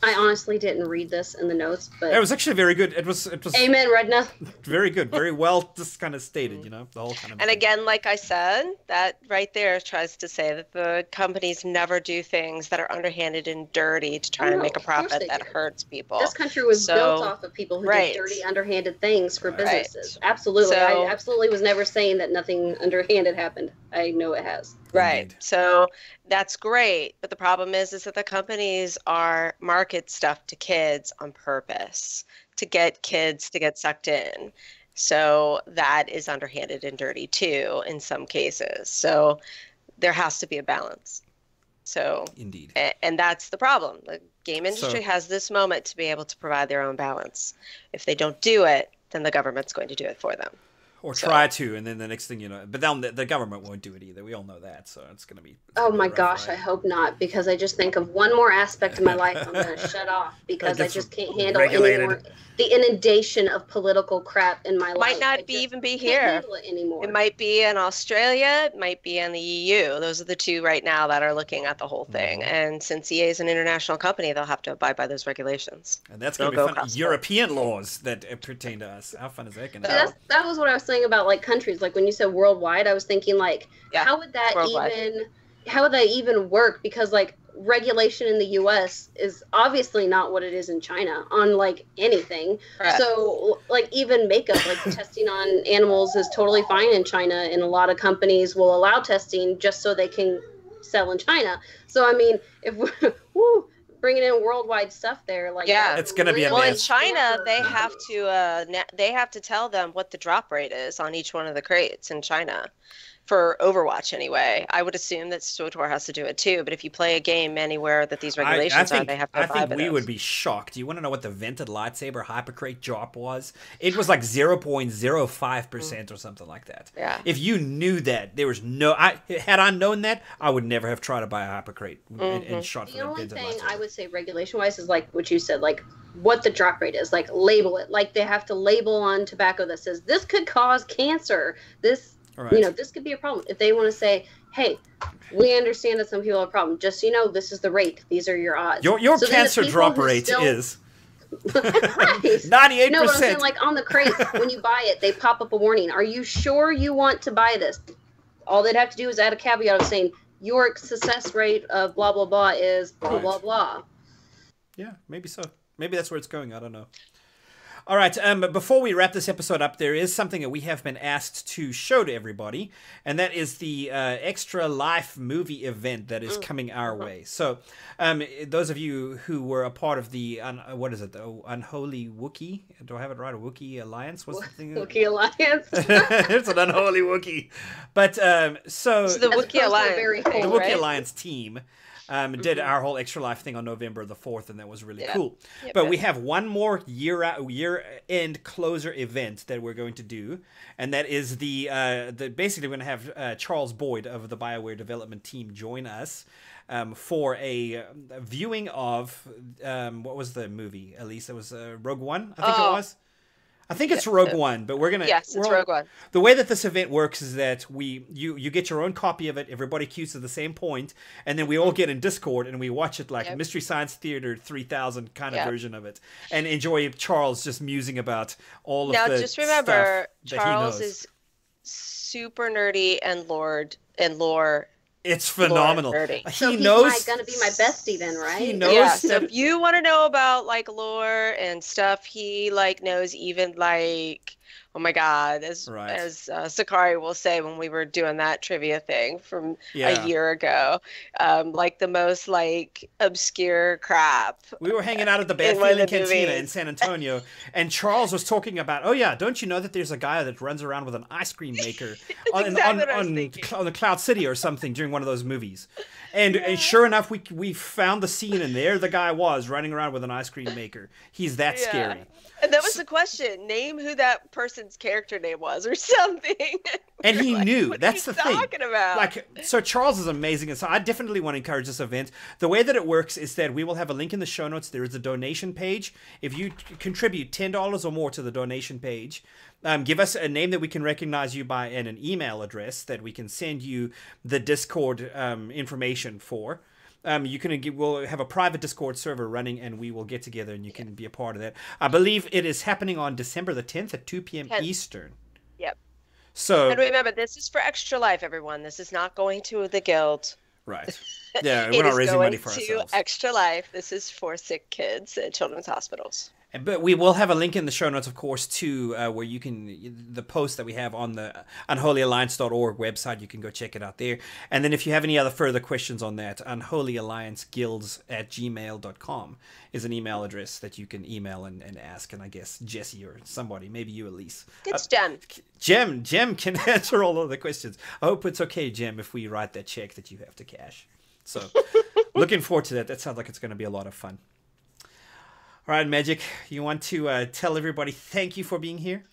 I honestly didn't read this in the notes, but It was actually very good. It was amen, Redna. very good, very well just kind of stated, you know, the whole kind of And thing. again, like I said, that right there tries to say that the companies never do things that are underhanded and dirty to try Oh, and no, make a of course profit they that do. hurts people. This country was So- built off of people who Right. did dirty, underhanded things for Right. businesses. Absolutely. So- I absolutely was never saying that nothing underhanded happened. I know it has. Right. Indeed. So that's great. But the problem is that the companies are market stuff to kids on purpose to get kids to get sucked in. So that is underhanded and dirty too in some cases. So there has to be a balance. So, Indeed. and that's the problem. The game industry So- has this moment to be able to provide their own balance. If they don't do it, then the government's going to do it for them. Or try to, and then the next thing you know, but then the government won't do it either. We all know that, so it's gonna be. Oh my gosh, I hope not, because I just think of one more aspect of my life I'm going to shut off because I gets just can't handle regulated. anymore the inundation of political crap in my life. Might not I be just even be can't here. handle it anymore. It might be in Australia, it might be in the EU. Those are the two right now that are looking at the whole thing. And since EA is an international company, they'll have to abide by those regulations. And that's They'll gonna be go fun. across the European laws that pertain to us. How fun is that gonna See, be? that was what I was saying about like countries. Like when you said worldwide, I was thinking like, Yeah, how would that worldwide. even work? Because like regulation in the U.S. is obviously not what it is in China on like anything. Correct. So like even makeup, like testing on animals is totally fine in China, and a lot of companies will allow testing just so they can sell in China. So I mean, if we're bringing in worldwide stuff there, like Yeah. It's gonna be a Well, in mess. China, they have to tell them what the drop rate is on each one of the crates in China. For Overwatch, anyway. I would assume that SWTOR has to do it too. But if you play a game anywhere that these regulations are, they have to I abide think by we those. would be shocked. You want to know what the vented lightsaber hypercrate drop was? It was like 0.05% or something like that. Yeah. If you knew that, there was no. Had I known that, I would never have tried to buy a hypercrate and shot for The the only vented thing lightsaber. I would say regulation wise is like what you said, like what the drop rate is, like label it. Like they have to label on tobacco that says this could cause cancer. This, Right. this could be a problem. If they want to say, hey, we understand that some people have a problem. Just so you know, this is the rate. These are your odds. Your So then the cancer people drop who rate still- is Right. 98%. No, but I'm saying like on the crate, when you buy it, they pop up a warning. Are you sure you want to buy this? All they'd have to do is add a caveat of saying your success rate of blah blah blah is blah Right. blah blah. Yeah, maybe so. Maybe that's where it's going. I don't know. All right. But before we wrap this episode up, there is something that we have been asked to show to everybody, and that is the Extra Life movie event that is coming our way. So, those of you who were a part of the what is it? The Unholy Wookiee? Do I have it right? A Wookiee Alliance? What's the thing? Wookiee Alliance. It's an unholy Wookiee. But so So the As opposed to Wookiee a Alliance. very thing, the holy- Wookiee right? Alliance team Did our whole Extra Life thing on November the 4th, and that was really cool. Yep, But yep. we have one more year-end closer event that we're going to do, and that is basically we're going to have Charles Boyd of the BioWare development team join us for a viewing of what was the movie, Elise? It was Rogue One, I think it was. I think it's Rogue One, but we're gonna. Yes, it's Rogue One. The way that this event works is that you get your own copy of it. Everybody queues at the same point, and then we all get in Discord and we watch it like Mystery Science Theater 3000 kind of version of it, and enjoy Charles just musing about all of the Now, just remember, stuff Charles is super nerdy and lore. It's phenomenal. nerdy. So He he's knows. gonna be my bestie then, right? He knows. Yeah, so that- if you want to know about like lore and stuff, he like knows even like, oh my God, as Sakari will say when we were doing that trivia thing from a year ago, like the most like obscure crap. We were hanging out at the Bad in one of Feeling the Cantina movies. in San Antonio, and Charles was talking about, oh yeah, don't you know that there's a guy that runs around with an ice cream maker on the Cloud City or something during one of those movies? And sure enough, we found the scene, and there the guy was running around with an ice cream maker. He's that scary. And that was the question. Name who that person's character name was or something. And he Like, knew. what That's are the you thing. talking about? Like, so Charles is amazing, and so I definitely want to encourage this event. The way that it works is that we will have a link in the show notes. There is a donation page. If you contribute $10 or more to the donation page, give us a name that we can recognize you by and an email address that we can send you the Discord information for. We'll have a private Discord server running, and we will get together, and you can be a part of that. I believe it is happening on December the 10th at 2 p.m. 10th. Eastern. Yep. So, And remember, this is for Extra Life, everyone. This is not going to the guild. right. Yeah, It we're not is raising going money for to ourselves. Extra Life. This is for sick kids at children's hospitals. But we will have a link in the show notes, of course, to where you can, the post that we have on the unholyalliance.org website, you can go check it out there. And then if you have any other further questions on that, unholyallianceguilds@gmail.com is an email address that you can email and ask. And I guess Jesse or somebody, maybe you, Elise. It's Jen. Jem can answer all of the questions. I hope it's okay, Jem, if we write that check that you have to cash. So looking forward to that. That sounds like it's going to be a lot of fun. All right, Magic, you want to tell everybody thank you for being here?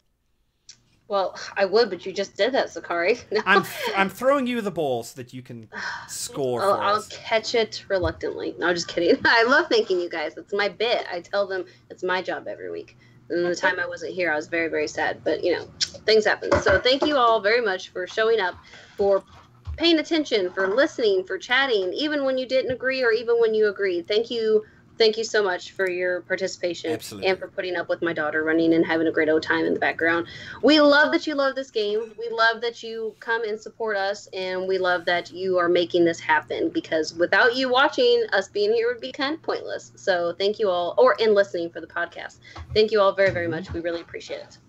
Well, I would, but you just did that, Sakari. No. I'm throwing you the ball so that you can score for I'll us. catch it reluctantly. No, just kidding. I love thanking you guys. It's my bit. I tell them it's my job every week. And the time I wasn't here, I was very, very sad. But, things happen. So thank you all very much for showing up, for paying attention, for listening, for chatting, even when you didn't agree or even when you agreed. Thank you. Thank you so much for your participation. Absolutely. And for putting up with my daughter running and having a great old time in the background. We love that you love this game. We love that you come and support us, and we love that you are making this happen, because without you watching, us being here would be kind of pointless. So thank you all, and listening for the podcast. Thank you all very, very much. We really appreciate it.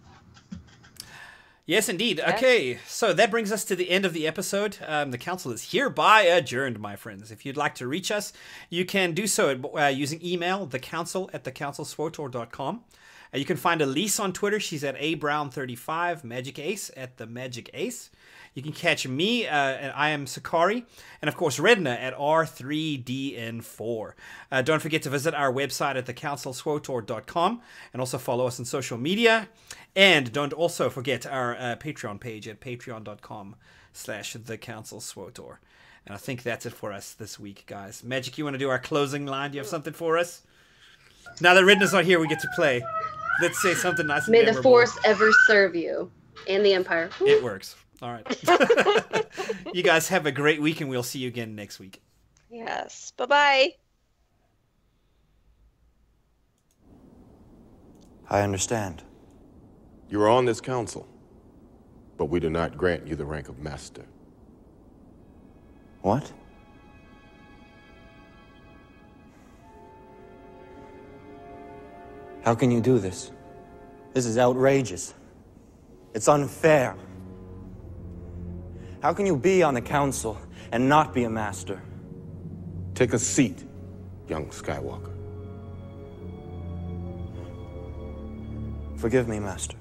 Yes, indeed. Okay, so that brings us to the end of the episode. The council is hereby adjourned, my friends. If you'd like to reach us, you can do so using email, thecouncil@thecouncilswotor.com. You can find Elise on Twitter. She's at abrown35, Magic Ace at the Magic Ace. You can catch me, and I am Sakari, and of course Redna at R3DN4. Don't forget to visit our website at thecouncilswotor.com, and also follow us on social media. And don't also forget our Patreon page at patreon.com/thecouncilswotor. And I think that's it for us this week, guys. Magic, you want to do our closing line? Do you have something for us? Now that Redna's not here, we get to play. Let's say something nice and May the memorable. Force ever serve you and the Empire. It works. All right. You guys have a great week, and we'll see you again next week. Yes. Bye-bye. I understand. You are on this council, but we do not grant you the rank of master. What? How can you do this? This is outrageous. It's unfair. How can you be on the council and not be a master? Take a seat, young Skywalker. Forgive me, Master.